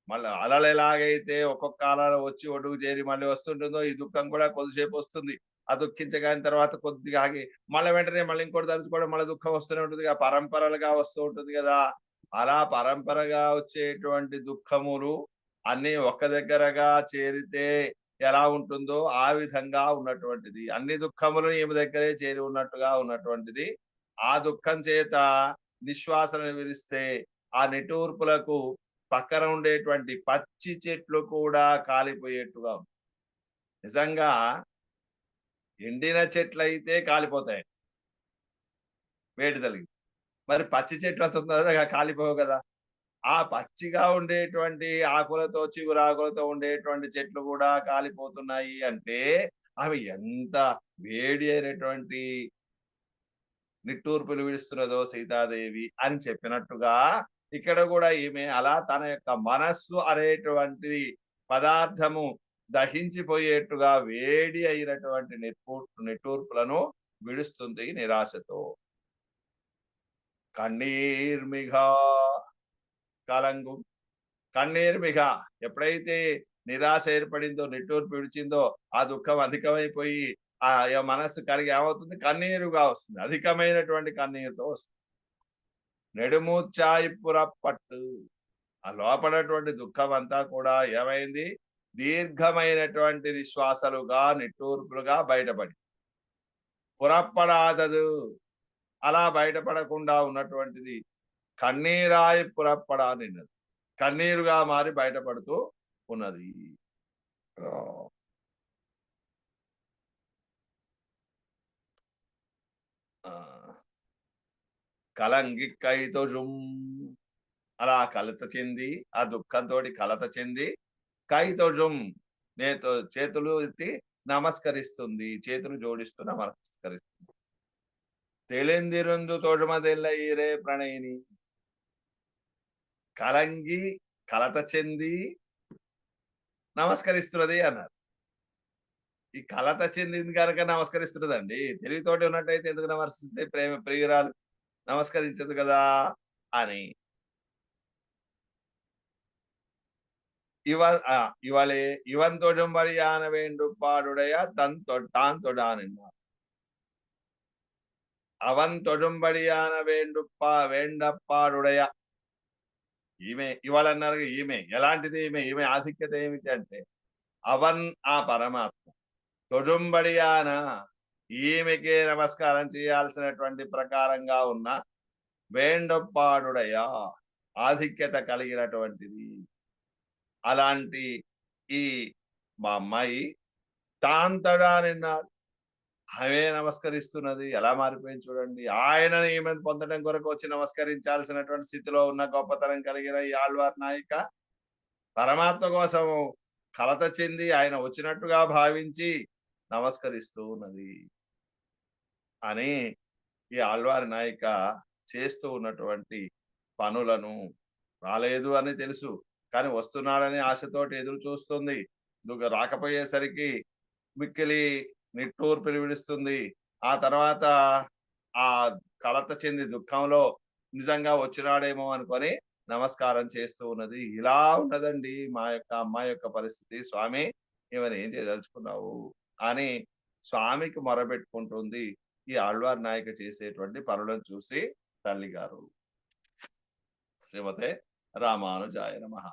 Speaker 1: మళ్ళీ అలలు ఎలాగైతే ఒక్కొక్క అలలు వచ్చి ఒడ్డుకు చేరి మళ్ళీ వస్తుంటుందో, ఈ దుఃఖం కూడా కొద్దిసేపు వస్తుంది. ఆ దుఃఖించగాని తర్వాత కొద్దిగా ఆగి మళ్ళీ వెంటనే మళ్ళీ ఇంకోటి తలుచుకోవడం, మళ్ళీ దుఃఖం వస్తూనే ఉంటుంది, పరంపరలుగా వస్తూ ఉంటుంది కదా. అలా పరంపరగా వచ్చేటువంటి దుఃఖములు అన్ని ఒక్క దగ్గరగా చేరితే ఎలా ఉంటుందో ఆ విధంగా ఉన్నటువంటిది. అన్ని దుఃఖములు ఈమె దగ్గరే చేరి ఉన్నట్టుగా ఉన్నటువంటిది. ఆ దుఃఖం చేత నిశ్వాసను విరిస్తే ఆ నిట్టూర్పులకు పక్కన ఉండేటువంటి పచ్చి చెట్లు కూడా కాలిపోయేట్టుగా ఉంది. నిజంగా ఎండిన చెట్లు అయితే కాలిపోతాయి వేడి తలిగి, మరి పచ్చి చెట్లు అంత కాలిపోవు కదా. ఆ పచ్చిగా ఉండేటువంటి ఆకులతో చిగురాకులతో ఉండేటువంటి చెట్లు కూడా కాలిపోతున్నాయి అంటే అవి ఎంత వేడి అయినటువంటి నిట్టూర్పులు విడుస్తున్నదో సీతాదేవి అని చెప్పినట్టుగా ఇక్కడ కూడా ఈమె అలా తన యొక్క మనస్సు అనేటువంటి పదార్థము దహించిపోయేట్టుగా వేడి అయినటువంటి నిట్టూర్పులను విడుస్తుంది నిరాశతో. కన్నీర్మిగా కలంగు, కన్నీర్మిగా, ఎప్పుడైతే నిరాశ ఏర్పడిందో, నిట్టూర్పు విడిచిందో, ఆ దుఃఖం అధికమైపోయి ఆ మనస్సు కరిగి ఏమవుతుంది, కన్నీరుగా వస్తుంది, అధికమైనటువంటి కన్నీరుతో వస్తుంది. నెడుమూర్చాయి పురప్పట్టు, ఆ లోపడటువంటి దుఃఖం అంతా కూడా ఏమైంది, దీర్ఘమైనటువంటి నిశ్వాసలుగా నిట్టూర్పులుగా బయటపడి పురప్పడాదదు, అలా బయటపడకుండా ఉన్నటువంటిది కన్నీరాయి పురప్పడా నిన్నది, కన్నీరుగా మారి బయటపడుతూ ఉన్నది. కలంగి కైతోజుం, అలా కలత చెంది, ఆ దుఃఖంతో కలత చెంది, కైతోజుం, నేతో చేతులు ఎత్తి నమస్కరిస్తుంది, చేతులు జోడిస్తూ నమస్కరిస్తుంది. తెలిందిరుందు తోజుమదెల్ల ఈరే ప్రణయిని, కలంగి కలత చెంది నమస్కరిస్తున్నది అన్నారు. ఈ కలత చెందింది కనుక నమస్కరిస్తున్నదండి. తెలివితోటి ఉన్నట్టయితే ఎందుకు నమస్కరిస్తే, ప్రేమ ప్రియురాలు నమస్కరించదు కదా అని. இவளே இவன் தொடும்படியான வேண்டுபாடுடைய தான் தொடானினார். அவன் தொடும்பడియాన వేండపాడుడయ, ఈమె ఇవాళన్నారు. ఈమె ఎలాంటిది, ఈమె ఆధిక్యత ఏమిటి అంటే, అవన్ ఆ పరమాత్మ, తొడుంబడియాన ఈమెకే నమస్కారం చేయాల్సినటువంటి ప్రకారంగా ఉన్న, వేండపాడుడయ ఆధిక్యత కలిగినటువంటిది. అలాంటి ఈ మా అమ్మాయి తాంతడా నిన్నాడు, ఆమె నమస్కరిస్తున్నది. ఎలా మారిపోయింది చూడండి. ఆయనని ఈమెను పొందడం కొరకు వచ్చి నమస్కరించాల్సినటువంటి స్థితిలో ఉన్న గొప్పతనం కలిగిన ఈ ఆళ్వార్ నాయిక పరమాత్మ కోసం కలత చెంది ఆయన వచ్చినట్టుగా భావించి నమస్కరిస్తూ ఉన్నది అని ఈ ఆళ్వారి నాయిక చేస్తూ ఉన్నటువంటి పనులను, రాలేదు అని తెలుసు కానీ వస్తున్నాడని ఆశతోటి ఎదురు చూస్తుంది. రాకపోయేసరికి మిక్కిలి నిట్టూర్పులు విడుస్తుంది. ఆ తర్వాత ఆ కలత చెంది దుఃఖంలో నిజంగా వచ్చినాడేమో అనుకొని నమస్కారం చేస్తూ ఉన్నది. ఇలా ఉన్నదండి మా యొక్క అమ్మాయి యొక్క పరిస్థితి. స్వామి, ఈమెను ఏం చేయదలుచుకున్నావు అని స్వామికి మొరబెట్టుకుంటుంది ఈ ఆళ్వార్ నాయక చేసేటువంటి పనులను చూసి తల్లిగారు. శ్రీమతే ராமானுஜாய நமஹ.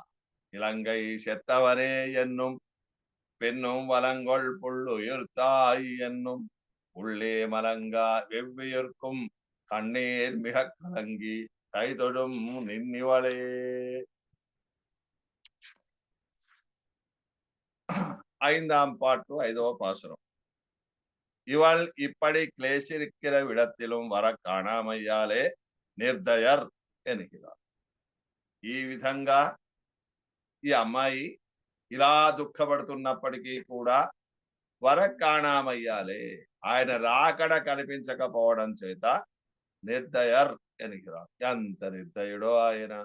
Speaker 1: இலங்கை செத்தவனே என்னும் பெண்ணும் வலங்கொள் புள்ளுயிர் தாய் என்னும் உள்ளே மலங்கா வெவ்வியர்க்கும் கண்ணீர் மிக கலங்கி கைதொடும் நின்னிவளே. 5ஆம் பாட்டு 5వ பாசுரம். இவள் இப்படி கிளேசிருக்கிற விடத்திலும் வர காணாமையாலே నిర్దయర్ ఎన్నికిరారు. ఈ విధంగా ఈ అమ్మాయి ఇలా దుఃఖపడుతున్నప్పటికీ కూడా వర కాణామయ్యాలే, ఆయన రాకడ కనిపించకపోవడం చేత నిర్దయర్ ఎనికిరాడు. ఎంత నిర్దయుడో ఆయన.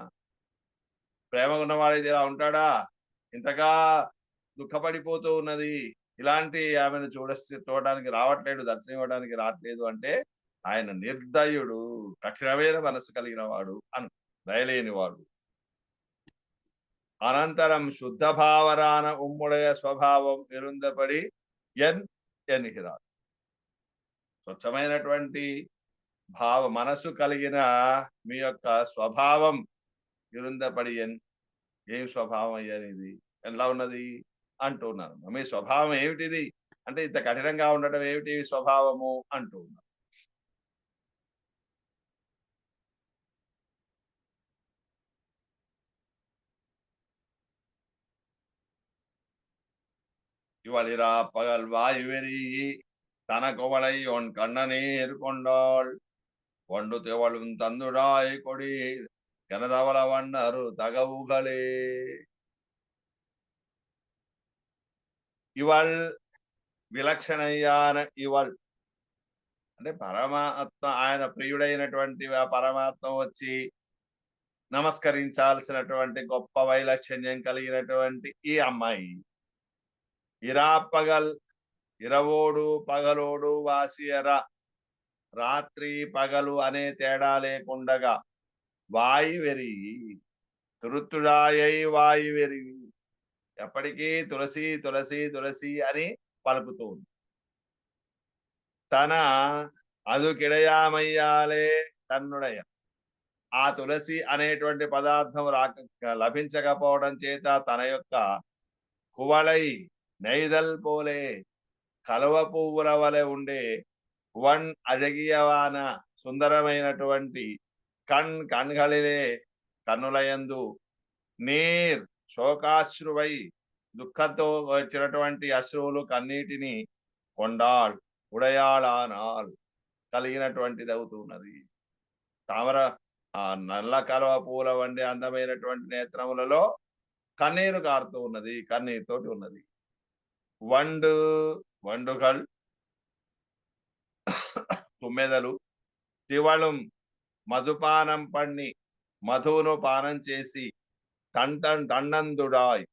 Speaker 1: ప్రేమ ఉన్నవాడు ఇలా ఉంటాడా? ఇంతగా దుఃఖపడిపోతూ ఉన్నది, ఇలాంటి ఆమెను చూడడానికి రావట్లేడు, దర్శనం ఇవ్వడానికి రావట్లేదు అంటే ఆయన నిర్దయుడు, కఠినమైన మనసు కలిగిన వాడు అను, దయలేని వాడు. అనంతరం శుద్ధ భావరాన ఉమ్ముడయ స్వభావం విరుందపడి ఎన్నికిరాడు. స్వచ్ఛమైనటువంటి మనసు కలిగిన మీ యొక్క స్వభావం విరుందపడి ఏం స్వభావం అయ్యనిది, ఎలా ఉన్నది అంటున్నాను. మీ స్వభావం ఏమిటిది అంటే ఇంత కఠినంగా ఉండటం ఏమిటి స్వభావము అంటూ ఉన్నారు. இவளிரா பகல் வாயுவெறி தனக்குவளை ஒன் கண்ணநீர் கொண்டாள் ஒன்று திவளும் தந்துடாய் கொடி எனதவள வண்ணரு தகவுகளே. ఇవళ్ విలక్షణయ్యాన ఇవళ్ అంటే పరమాత్మ, ఆయన ప్రియుడైనటువంటి ఆ పరమాత్మ వచ్చి నమస్కరించాల్సినటువంటి గొప్ప వైలక్షణ్యం కలిగినటువంటి ఈ అమ్మాయి ఇరాపగల్, ఇరవోడు పగలోడు వాసియర, రాత్రి పగలు అనే తేడా లేకుండగా వాయువెరి, తురుతుడాయై వాయువెరి, ఎప్పటికీ తులసి తులసి తులసి అని పలుకుతూ ఉంది. తన అదుకిడయామయ్యాలే తన్నుడయ, ఆ తులసి అనేటువంటి పదార్థం లభించకపోవడం చేత తన యొక్క కువళై నెయ్దల్ పోలే, కలువ పువ్వుల వలె ఉండే వన్ అజగియవాన, సుందరమైనటువంటి కణ్களிலே కన్నులయందు నీర్ శోకాశ్రువై, దుఃఖంతో వచ్చినటువంటి అశ్రువులు కన్నీటిని కొండాళ్ ఉడయాళానాల్ కలిగినటువంటిది అవుతున్నది. తామర నల్ల కలువ పూల వంటి అందమైనటువంటి నేత్రములలో కన్నీరు కారుతూ ఉన్నది, కన్నీరుతోటి ఉన్నది. వండుగల్ తుమ్మెదలు తివళం మధుపానం పన్ని, మధువును పానం చేసి తన్నందుడాయ్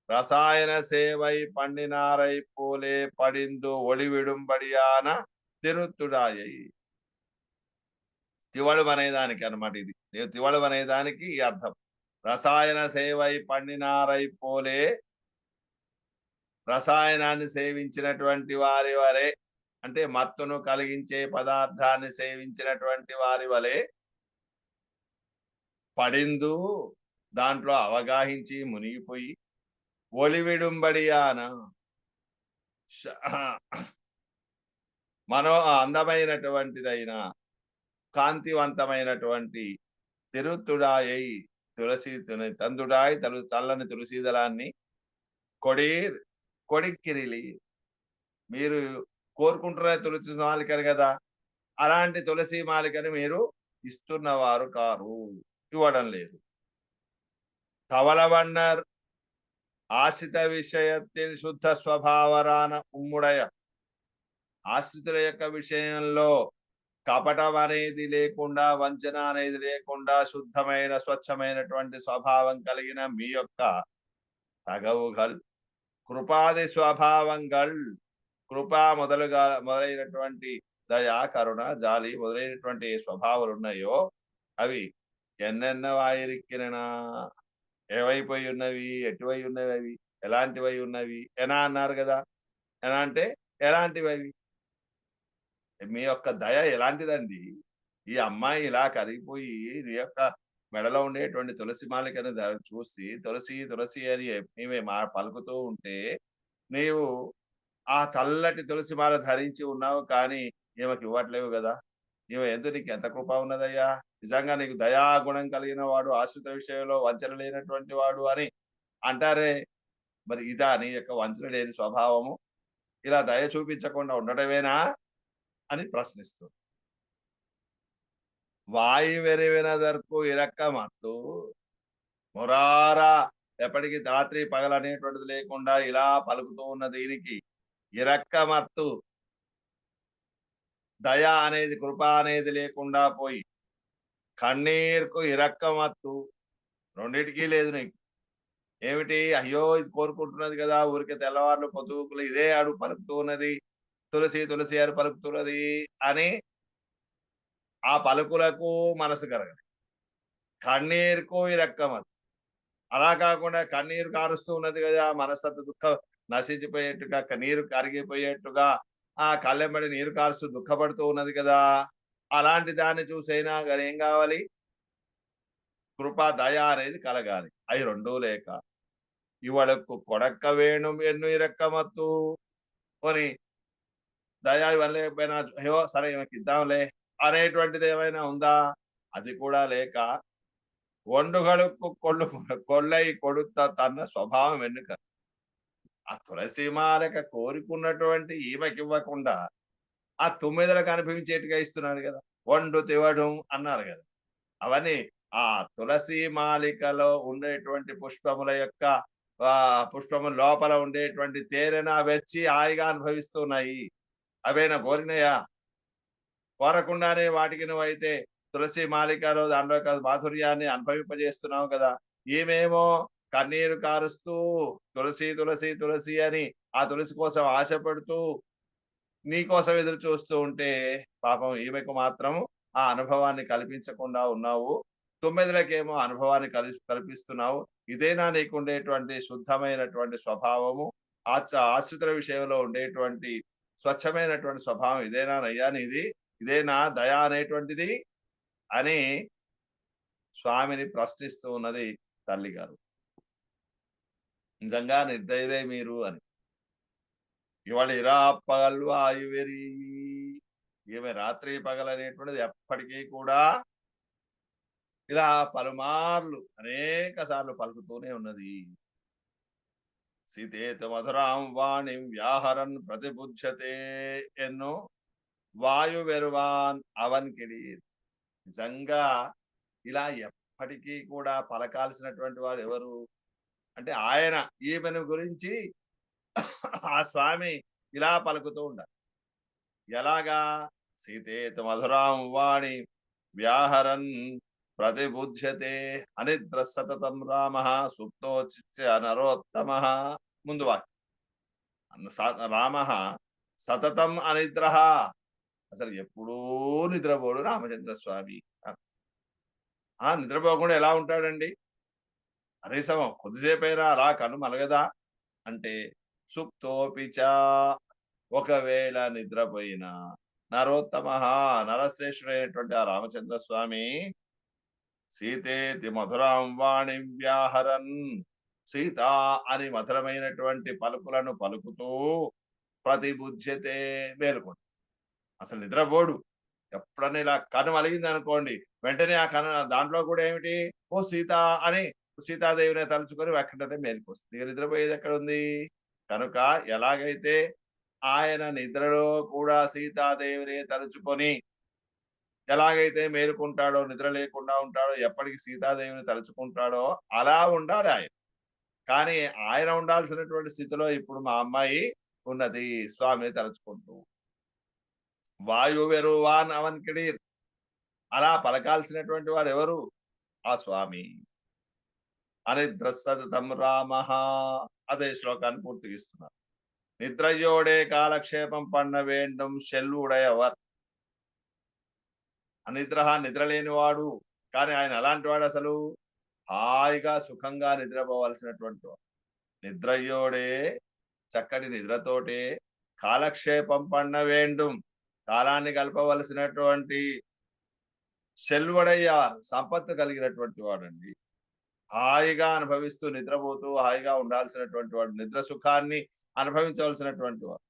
Speaker 1: రసాయన సేవై పండినారై పోలే పడిందు ఒడివిడుంబడియాన తిరుత్తుడాయై. తివళం అనేదానికి అనమాట ఇది, తివళం అనేదానికి ఈ అర్థం. రసాయన సేవై పండినారై పోలే, రసాయనాన్ని సేవించినటువంటి వారి వలె అంటే మత్తును కలిగించే పదార్థాన్ని సేవించినటువంటి వారి వలె పడిందు, దాంట్లో అవగాహించి మునిగిపోయి ఒలివిడుంబడియాన అందమైనటువంటిదైన కాంతివంతమైనటువంటి తిరుత్తుడాయై, తులసి తందుడాయ్ చల్లని తులసి దళాన్ని కొడిక్కిరిలి, మీరు కోరుకుంటున్న తులసి మాలికని కదా, అలాంటి తులసి మాలికని మీరు ఇస్తున్నవారు కారు, ఇవ్వడం లేదు. తవలవన్నర్ ఆశ్రిత విషయத்தில் శుద్ధ స్వభావరాన ఉమ్ముడయ, ఆశ్రితుల యొక్క విషయంలో కపటం అనేది లేకుండా, వంచన అనేది లేకుండా శుద్ధమైన స్వచ్ఛమైనటువంటి స్వభావం కలిగిన మీ యొక్క తగవుగల్ కృపాది స్వభావంగల్, కృపా మొదలైనటువంటి దయా కరుణ జాలి మొదలైనటువంటి స్వభావాలు ఉన్నాయో అవి ఎన్నెన్న వాయిరిక్కిన, ఏవైపోయి ఉన్నవి, ఎటువై ఉన్నవి, అవి ఎలాంటివై ఉన్నవి. ఎలా అన్నారు కదా, ఎలా అంటే ఎలాంటివి అవి, మీ యొక్క దయ ఎలాంటిదండి. ఈ అమ్మాయి ఇలా కరిగిపోయి నీ యొక్క మెడలో ఉండేటువంటి తులసి మాలికను చూసి తులసి తులసి అని నీవే పలుకుతూ ఉంటే, నీవు ఆ చల్లటి తులసి మాల ధరించి ఉన్నావు, కానీ ఈమెకి ఇవ్వట్లేవు కదా. ఈమె నీకు ఎంత కృప ఉన్నదయ్యా, నిజంగా నీకు దయాగుణం కలిగిన వాడు, ఆశ్రిత విషయంలో వంచన లేనటువంటి వాడు అని అంటారే, మరి ఇదా నీ యొక్క వంచన లేని స్వభావము, ఇలా దయ చూపించకుండా ఉండటమేనా అని ప్రశ్నిస్తుంది. వాయువెరివినదర్కు ఇరక్క మత్తు మురారా, ఎప్పటికీ రాత్రి పగలు అనేటువంటిది లేకుండా ఇలా పలుకుతూ ఉన్న దీనికి ఇరక్క మత్తు, దయ అనేది కృప అనేది లేకుండా పోయి కన్నీరుకు ఇరక్కమత్తు, రెండిటికీ లేదు నీకు. ఏమిటి? అయ్యో ఇది కోరుకుంటున్నది కదా, ఊరికే తెల్లవార్లు పొద్దుగుకులు ఇదే అడుగు పలుకుతూ ఉన్నది, తులసి తులసి అని పలుకుతున్నది అని ఆ పలుకులకు మనసు కరగదు. కన్నీరుకు ఇరక్కమత్తు. అలా కాకుండా కన్నీరు కారుస్తూ ఉన్నది కదా, మనస్సంత దుఃఖం నశించిపోయేట్టుగా, నీరు కరిగిపోయేట్టుగా ఆ కళ్ళెంబడి నీరు కారుస్తూ దుఃఖపడుతూ ఉన్నది కదా, అలాంటి దాన్ని చూసైనా కానీ ఏం కావాలి? కృప, దయ అనేది కలగాలి. అవి రెండూ లేక ఇవడకు కొడక్క వేణు ఎన్ను ఇరక్కమత్తు కొని దయా ఇవన్నీ లేకపోయినా అయ్యో సరే ఈమెకి ఇద్దాంలే అనేటువంటిది ఏమైనా ఉందా? అది కూడా లేక ఒండుగడుక్కు కొల్లై కొడుత తన్న స్వభావం ఎన్నుక. ఆ తులసీమాలక కోరుకున్నటువంటి ఈమెకి ఇవ్వకుండా ఆ తొమ్మిదలకు అనుభవించేట్టుగా ఇస్తున్నాడు కదా. వండు తివడం అన్నారు కదా. అవన్నీ ఆ తులసి మాలికలో ఉండేటువంటి పుష్పముల యొక్క పుష్పము లోపల ఉండేటువంటి తేనెను అవచ్చి హాయిగా అనుభవిస్తున్నాయి. అవేనా కోరినయా? కోరకుండానే వాటికి నువ్వైతే తులసి మాలికలో దాంట్లో మాధుర్యాన్ని అనుభవింపజేస్తున్నావు కదా. ఈమెమో కన్నీరు కారుస్తూ తులసి తులసి తులసి అని ఆ తులసి కోసం ఆశపడుతూ నీ కోసం ఎదురు చూస్తూ ఉంటే పాపం ఈమెకు మాత్రం ఆ అనుభవాన్ని కల్పించకుండా ఉన్నావు. తొమ్మిదిలకేమో అనుభవాన్ని కల్పిస్తున్నావు. ఇదేనా నీకుండేటువంటి శుద్ధమైనటువంటి స్వభావము, ఆశ్రితుల విషయంలో ఉండేటువంటి స్వచ్ఛమైనటువంటి స్వభావం ఇదేనా నయ్యా నీది? ఇదేనా దయ అనేటువంటిది అని స్వామిని ప్రశ్నిస్తూ ఉన్నది తల్లి గారు. నిజంగా నిర్దయులే మీరు అని. ఇవాళ ఇరా పగళ్ళు ఆయువెరి, ఈమె రాత్రి పగలనేటువంటిది ఎప్పటికీ కూడా ఇలా పలుమార్లు అనేక సార్లు పలుకుతూనే ఉన్నది. సీతేత మధురాం వాణిం వ్యాహరన్ ప్రతిబుధ్యతే ఎన్నో వాయువెరువాన్ అవన్ కిడీర్. నిజంగా ఇలా ఎప్పటికీ కూడా పలకాల్సినటువంటి వారు ఎవరు అంటే ఆయన. ఈమెను గురించి ఆ స్వామి ఇలా పలుకుతూ ఉండాలి. ఎలాగా? సీతేత మధురాం వాణి వ్యాహరన్ ప్రతిబుధ్యతే అనిద్ర సతతం రామ సుప్తోచిత్య నరోత్తమ. ముందు రామ సతతం అనిద్ర, అసలు ఎప్పుడూ నిద్రపోడు రామచంద్ర స్వామి. నిద్రపోకుండా ఎలా ఉంటాడండి? కనీసం కొద్దిసేపైనా అలా కన్ను మలగదా అంటే సుప్తోపిచ, ఒకవేళ నిద్రపోయిన నరోత్తమ, నరశ్రేష్ఠుడైనటువంటి ఆ రామచంద్ర స్వామి సీతేతి మధురాం వాణి వ్యాహరన్, సీత అని మధురమైనటువంటి పలుకులను పలుకుతూ ప్రతిబుధ్యతే, మేలుకోండి. అసలు నిద్రపోడు. ఎప్పుడన్నా ఇలా కన్ను మలిగింది అనుకోండి, వెంటనే ఆ కన్ను దాంట్లో కూడా ఏమిటి, ఓ సీత అని సీతాదేవిని తలుచుకొని వెంటనే మేలుకొస్తుంది. నిద్రపోయేది ఎక్కడ ఉంది? కనుక ఎలాగైతే ఆయన నిద్రలో కూడా సీతాదేవిని తలుచుకొని ఎలాగైతే మేలుకుంటాడో, నిద్ర లేకుండా ఉంటాడో, ఎప్పటికీ సీతాదేవిని తలుచుకుంటాడో అలా ఉండాలి ఆయన. కానీ ఆయన ఉండాల్సినటువంటి స్థితిలో ఇప్పుడు మా అమ్మాయి ఉన్నది, స్వామిని తలుచుకుంటూ. వాయువెరువాన్ అవన్ కిడీర్, అలా పలకాల్సినటువంటి వారు ఎవరు? ఆ స్వామి. అనిద్రసతతం రామ, అదే శ్లోకాన్ని పూర్తిగిస్తున్నారు. నిద్రయోడే కాలక్షేపం పన్న వేండం శెల్వుడయవర్. నిద్రలేనివాడు, కానీ ఆయన అలాంటి వాడు. అసలు హాయిగా సుఖంగా నిద్రపోవలసినటువంటి వాడు. నిద్రయోడే, చక్కటి నిద్రతోటే కాలక్షేపం పన్న వేండం, కాలాన్ని కలపవలసినటువంటి సెల్వడయ్య, సంపత్తు కలిగినటువంటి వాడండి. హాయిగా అనుభవిస్తూ నిద్రపోతూ హాయిగా ఉండాల్సినటువంటి వాడు, నిద్ర సుఖాన్ని అనుభవించవలసినటువంటి వాడు.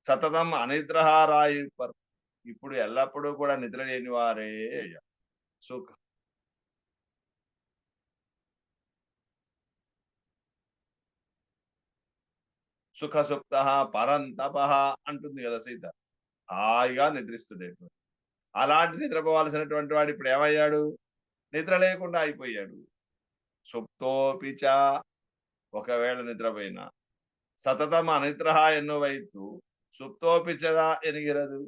Speaker 1: సతతం అనిద్రహారాయిపర్, ఇప్పుడు ఎల్లప్పుడూ కూడా నిద్ర లేని వారే. సుఖ సుఖ సుప్త పరంతప అంటుంది కదా సీత. హాయిగా నిద్రిస్తుండేటువంటి అలాంటి నిద్రపోవాల్సినటువంటి వాడు ఇప్పుడు ఏమయ్యాడు? నిద్ర లేకుండా అయిపోయాడు. సుప్తోపిచ, ఒకవేళ నిద్రపోయినా సతతం అనిద్రహ ఎన్నువైతు సుప్తోపిచగా ఎనిగిరదు.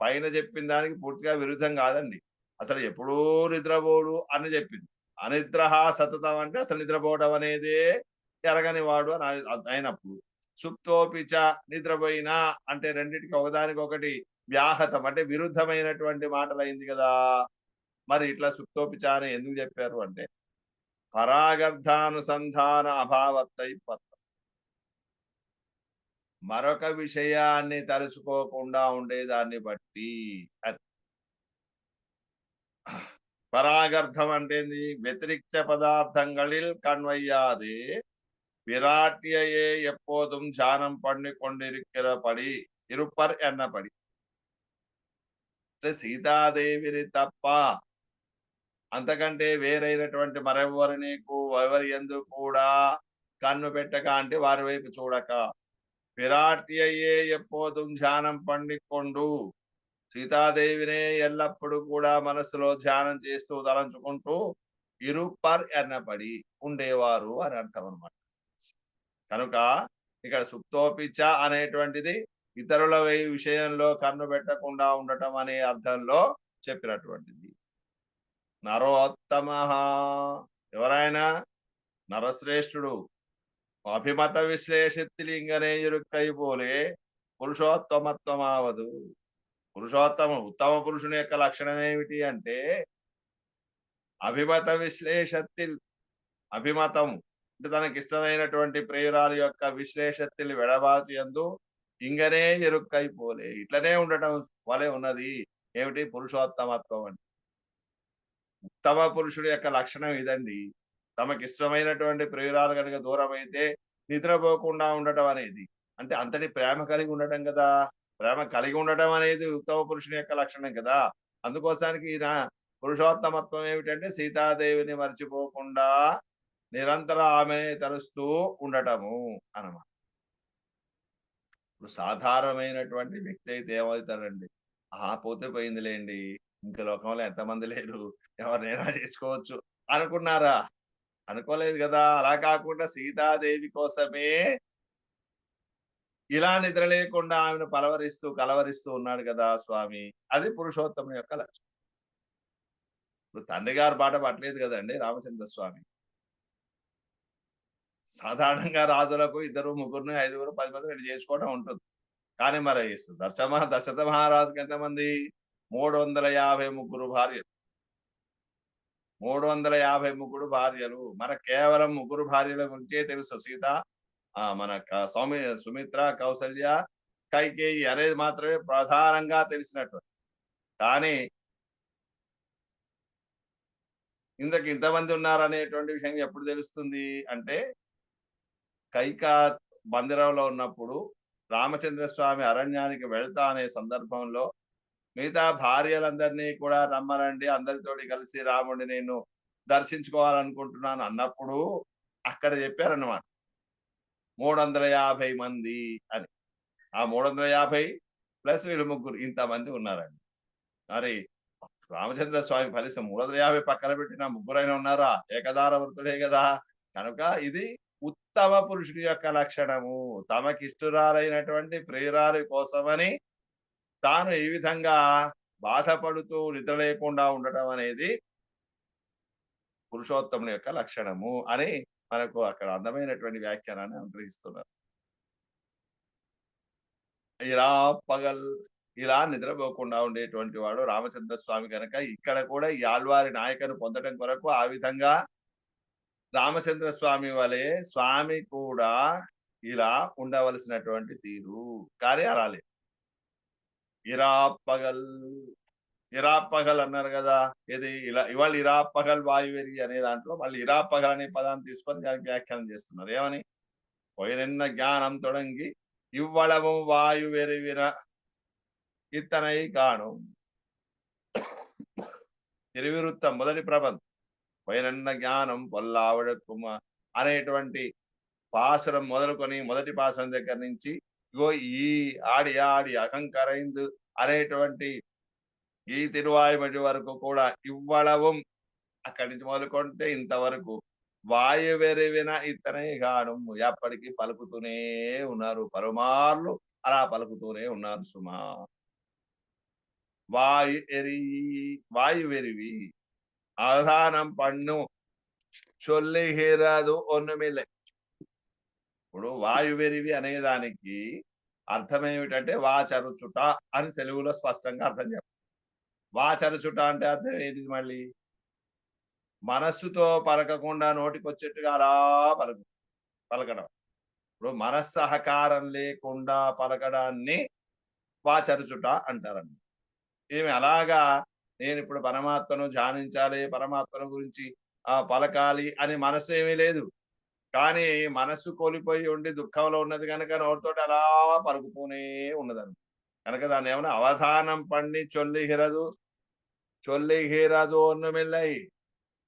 Speaker 1: పైన చెప్పిన దానికి పూర్తిగా విరుద్ధం కాదండి. అసలు ఎప్పుడూ నిద్రపోడు అని చెప్పింది. అనిద్రహ సతతం అంటే అసలు నిద్రపోవడం అనేది ఎరగని వాడు అని అయినప్పుడు, సుప్తోపిచ నిద్రపోయినా అంటే రెండిటికి ఒకదానికొకటి వ్యాహతం అంటే విరుద్ధమైనటువంటి మాటలైంది కదా. మరి ఇట్లా సుప్తోపిచ అని ఎందుకు చెప్పారు అంటే పరాగర్ధానుసంధాన అభావత్తై మరొక విషయాన్ని తలుచుకోకుండా ఉండేదాన్ని బట్టి అని. பராகர்த்தம் అంటే వ్యతిరిక్త పదార్థங்களில் கண்வையாது விராட்டியையே எப்போதும் தியானம் பண்ணி கொண்டிருக்கிறபடி இருப்பர் ఎన్నపడి సీతాదేవిని తప్ప అంతకంటే వేరైనటువంటి మరెవరిని ఎవరి యందు కూడా కన్ను పెట్టక అంటే వారి వైపు చూడక విరాట్యయే எப்போதும் ధ్యానం పండికొండు సీతాదేవినే ఎల్లప్పుడూ కూడా మనసులో ధ్యానం చేస్తూ తలంచుకుంటూ ఇరుపర్ ఎన్నపడి ఉండేవారు అని అర్థం అనమాట. కనుక ఇక్కడ సుప్తోపిచ అనేటువంటిది ఇతరుల విషయంలో కన్ను పెట్టకుండా ఉండటం అనే అర్థంలో చెప్పినటువంటిది. నరోత్తమ ఎవరైనా నరశ్రేష్ఠుడు అభిమత విశ్లేషిత్తిలింగనే ఇరుక్కై పోలే పురుషోత్తమత్వమావదు. పురుషోత్తమం ఉత్తమ పురుషుని యొక్క లక్షణం ఏమిటి అంటే అభిమత విశ్లేషత్తిల్ అభిమతం అంటే తనకి ఇష్టమైనటువంటి ప్రియురాలు యొక్క విశ్లేషత్తిల్ వెడబాటు యందు ఇంగనే ఎరుక్కైపోలే ఇట్లనే ఉండటం వలె ఉన్నది. ఏమిటి పురుషోత్తమత్వం అంటే ఉత్తమ పురుషుడి యొక్క లక్షణం ఇదండి. తమకి ఇష్టమైనటువంటి ప్రియురాలు కనుక దూరం అయితే నిద్రపోకుండా ఉండటం అనేది అంటే అంతటి ప్రేమ కలిగి ఉండటం కదా. ప్రేమ కలిగి ఉండటం అనేది ఉత్తమ పురుషుని యొక్క లక్షణం కదా. అందుకోసానికి ఈయన పురుషోత్తమత్వం ఏమిటంటే సీతాదేవిని మర్చిపోకుండా నిరంతరం ఆమెనే తలుస్తూ ఉండటము అన్నమాట. ఇప్పుడు సాధారణమైనటువంటి వ్యక్తి అయితే ఏమవుతాడండి, పోతే పోయిందిలేండి, ఇంక లోకంలో ఎంతమంది లేరు, ఎవరినైనా చేసుకోవచ్చు అనుకున్నారా? అనుకోలేదు కదా. అలా కాకుండా సీతాదేవి కోసమే ఇలా నిద్ర లేకుండా ఆమెను పలవరిస్తూ కలవరిస్తూ ఉన్నాడు కదా స్వామి. అది పురుషోత్తముని యొక్క లక్షణం. ఇప్పుడు తండ్రి గారు బాట పట్టలేదు కదండి రామచంద్ర స్వామి. సాధారణంగా రాజులకు ఇద్దరు ముగ్గురిని ఐదుగురు 10 మందిని చేసుకోవడం ఉంటుంది. కానీ మరి దశరథ మహారాజుకి ఎంతమంది 353 భార్యలు. 353 భార్యలు. మన కేవలం ముగ్గురు భార్యల గురించే తెలుసు. సీత మన సుమిత్ర, కౌసల్య, కైకేయి అనేది మాత్రమే ప్రధానంగా తెలిసినటువంటి. కానీ ఇంతమంది ఉన్నారనేటువంటి విషయం ఎప్పుడు తెలుస్తుంది అంటే కైకా మందిరంలో ఉన్నప్పుడు రామచంద్ర స్వామి అరణ్యానికి వెళ్తా అనే సందర్భంలో మిగతా భార్యలందరినీ కూడా రమ్మనండి, అందరితోటి కలిసి రాముడిని నేను దర్శించుకోవాలనుకుంటున్నాను అన్నప్పుడు అక్కడ చెప్పారన్నమాట 350 మంది అని. ఆ 350 ప్లస్ వీళ్ళు ముగ్గురు ఇంతమంది ఉన్నారండి. మరి రామచంద్ర స్వామి ఫలితం 350 పక్కన పెట్టిన ముగ్గురైనా ఉన్నారా? ఏకదార వృత్తుడే కదా. కనుక ఇది ఉత్తమ పురుషుడి యొక్క లక్షణము. తమకిష్టురాలైనటువంటి ప్రియురాలి కోసమని తాను ఈ విధంగా బాధపడుతూ నిద్ర లేకుండా ఉండటం అనేది పురుషోత్తముని యొక్క లక్షణము అని మనకు అక్కడ అందమైనటువంటి వ్యాఖ్యానాన్ని అనుగ్రహిస్తున్నారు. ఇలా నిద్రపోకుండా ఉండేటువంటి వాడు రామచంద్ర స్వామి కనుక ఇక్కడ కూడా ఈ ఆళ్వారి నాయకను పొందడం కొరకు ఆ విధంగా రామచంద్ర స్వామి వలె స్వామి కూడా ఇలా ఉండవలసినటువంటి తీరు. కానీ అలా లేదు. ఇరాపగల్ ఇరాపగల్ అన్నారు కదా. ఇది ఇలా ఇవాళ ఇరాపగల్ వాయువెరి అనే దాంట్లో మళ్ళీ ఇరాపగల్ అనే పదాన్ని తీసుకొని దానికి వ్యాఖ్యానం చేస్తున్నారు. ఏమని పోయినన్న జ్ఞానం తొడంగి ఇవ్వళము వాయువెరివిన ఇత్తనై కాను. ఇరువిరుత్తం మొదటి ప్రబంధం పోయినన్న జ్ఞానం పొల్లావడకుమ అనేటువంటి పాసరం మొదలుకొని మొదటి పాసరం దగ్గర నుంచి ఇగో ఈ ఆడి ఆడి అహంకరైందు అనేటువంటి ఈ తిరువాయుమటి వరకు కూడా ఇవ్వళవం అక్కడి నుంచి మొదలుకుంటే ఇంతవరకు వాయువెరివిన ఇతనే గాను ఎప్పటికీ పలుకుతూనే ఉన్నారు. పలుమార్లు అలా పలుకుతూనే ఉన్నారు సుమా. వాయువెరివి అవధానం పన్ను చొల్లిహిరదు ఒన్నుమిల్లై. ఇప్పుడు వాయువెరివి అనేదానికి అర్థం ఏమిటంటే వాచరుచుట అని తెలుగులో స్పష్టంగా అర్థం చెప్పాలి. వాచరుచుట అంటే అర్థం ఏంటిది? మళ్ళీ మనస్సుతో పలకకుండా నోటికొచ్చేట్టుగా అలా పలకడం. ఇప్పుడు మనస్సహకారం లేకుండా పలకడాన్ని వాచరుచుట అంటారండి. ఏమి అలాగా నేను ఇప్పుడు పరమాత్మను ధ్యానించాలి, పరమాత్మను గురించి పలకాలి అని మనస్సు ఏమీ లేదు. కానీ మనస్సు కోల్పోయి ఉండి దుఃఖంలో ఉన్నది కనుక నోటితోటి అలా పలుకుతూనే ఉన్నదని కనుక దాన్ని ఏమన్నా అవధానం పండి చొల్లిహిరదు ఒన్నుమిల్లై.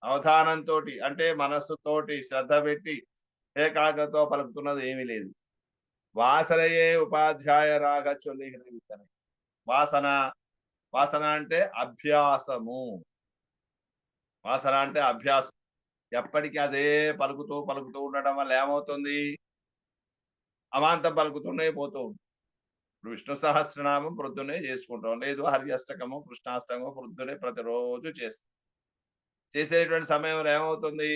Speaker 1: అవధానంతో అంటే మనస్సుతోటి శ్రద్ధ పెట్టి ఏకాగ్రతో పలుకుతున్నది ఏమీ లేదు. వాసనయే ఉపాధ్యాయ రాగ చొల్లిహిరవితనే. వాసన వాసన అంటే అభ్యాసము. వాసన అంటే అభ్యాసం. ఎప్పటికీ అదే పలుకుతూ పలుకుతూ ఉండడం వల్ల ఏమవుతుంది? అమాంతం పలుకుతూనే పోతూ ఉంటుంది. ఇప్పుడు విష్ణు సహస్రనామం ప్రొద్దునే చేసుకుంటాం, లేదు హరి అష్టకము కృష్ణాష్టకము ప్రొద్దునే ప్రతిరోజు చేస్తాం. చేసేటువంటి సమయంలో ఏమవుతుంది?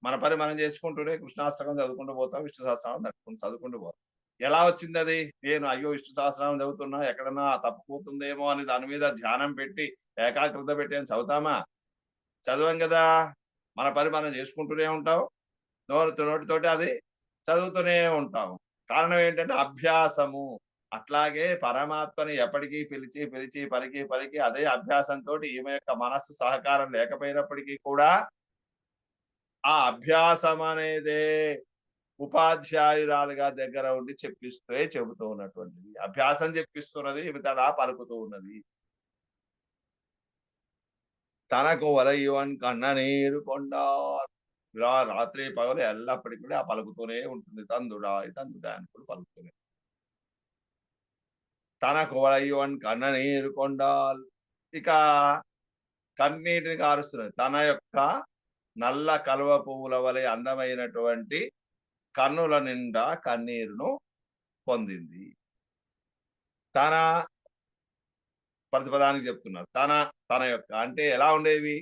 Speaker 1: మన పని మనం చేసుకుంటూనే కృష్ణాష్టకం చదువుకుంటూ పోతాం, విష్ణు సహస్రనామం చదువుకుంటూ పోతాం. ఎలా వచ్చింది అది? నేను అయ్యో విష్ణు సహస్రనామం చదువుతున్నా, ఎక్కడన్నా తప్పుపోతుందేమో అని దాని మీద ధ్యానం పెట్టి ఏకాగ్రత పెట్టి అని చదువుతామా? చదవం కదా. మన పని మనం చేసుకుంటూనే ఉంటాం, నోటితోటి అది చదువుతూనే ఉంటాం. కారణం ఏంటంటే అభ్యాసము. అట్లాగే పరమాత్మని ఎప్పటికీ పిలిచి పిలిచి పలికి పలికి అదే అభ్యాసంతో ఈమె యొక్క మనస్సు సహకారం లేకపోయినప్పటికీ కూడా ఆ అభ్యాసం అనేదే ఉపాధ్యాయురాలుగా దగ్గర ఉండి చెబుతూ ఉన్నటువంటిది. అభ్యాసం చెప్పిస్తున్నది, ఈమె తడా పలుకుతూ ఉన్నది. తనకు వలయువన్ కన్న నీరు కొండార్. రాత్రి పగలు ఎల్లప్పటికీ కూడా ఆ పలుకుతూనే ఉంటుంది. తందుడా తందుడా అని కూడా పలుకుతూనే. తనకు వలయువన్ కన్న నీరు కొండాల్. ఇక కన్నీటిని కారుస్తున్నది. తన యొక్క నల్ల కలువ పువ్వుల వలె అందమైనటువంటి కన్నుల నిండా కన్నీరును పొందింది. తన ప్రతిపదానికి చెప్తున్నారు. తన యొక్క అంటే ఎలా ఉండేవి?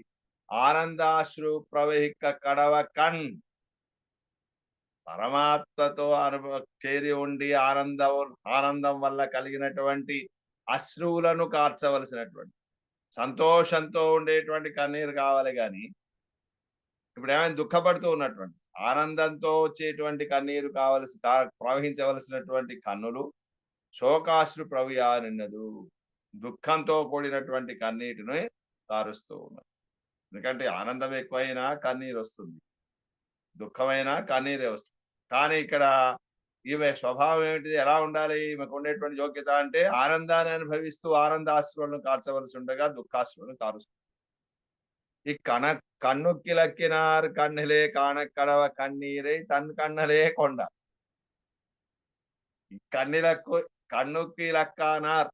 Speaker 1: ఆనందాశ్రు ప్రవహిక కడవ కన్. పరమాత్మతో చేరి ఉండి ఆనందం వల్ల కలిగినటువంటి అశ్రువులను కార్చవలసినటువంటి, సంతోషంతో ఉండేటువంటి కన్నీరు కావాలి గాని ఇప్పుడు ఏమైనా దుఃఖపడుతూ ఉన్నటువంటి, ఆనందంతో వచ్చేటువంటి కన్నీరు ప్రవహించవలసినటువంటి కన్నులు శోకాశ్రు ప్రవియా నిన్నదు. దుఃఖంతో కూడినటువంటి కన్నీటిని కారుస్తూ ఉన్నారు. ఎందుకంటే ఆనందం ఎక్కువైనా కన్నీరు వస్తుంది, దుఃఖమైనా కన్నీరే వస్తుంది. కానీ ఇక్కడ ఈమె స్వభావం ఏమిటిది? ఎలా ఉండాలి? ఈమెకు ఉండేటువంటి యోగ్యత అంటే ఆనందాన్ని అనుభవిస్తూ ఆనందాశ్రువులను కార్చవలసి ఉండగా దుఃఖాశ్రువులను కారుస్తుంది. ఈ కన్నుక్కిలక్కినార్ కన్నులే కానక్కడవ కన్నీరై తన్ కన్నలే కొండ. ఈ కన్నుకి లక్కానార్,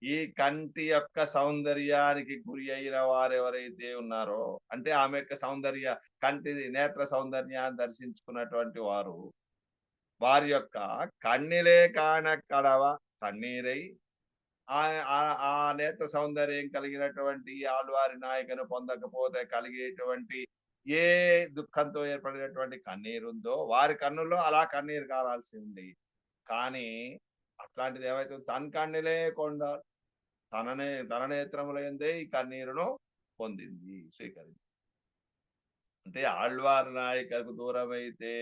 Speaker 1: ఈ కంటి యొక్క సౌందర్యానికి గురి అయిన వారెవరైతే ఉన్నారో, అంటే ఆమె యొక్క కంటి నేత్ర సౌందర్యాన్ని దర్శించుకున్నటువంటి వారి యొక్క కన్నిలే కానక్కడవ కన్నీరై ఆ నేత్ర సౌందర్యం కలిగినటువంటి ఆళ్వారి నాయకను పొందకపోతే కలిగేటువంటి ఏ దుఃఖంతో ఏర్పడినటువంటి కన్నీరుందో వారి కన్నుల్లో అలా కన్నీరు కావాల్సి ఉంది. కానీ అట్లాంటిది ఏమైతే తన కన్నులే కొండ, తన నేత్రములందే ఈ కన్నీరును పొందింది, స్వీకరించి. అంటే ఆళ్వారి నాయకకు దూరమైతే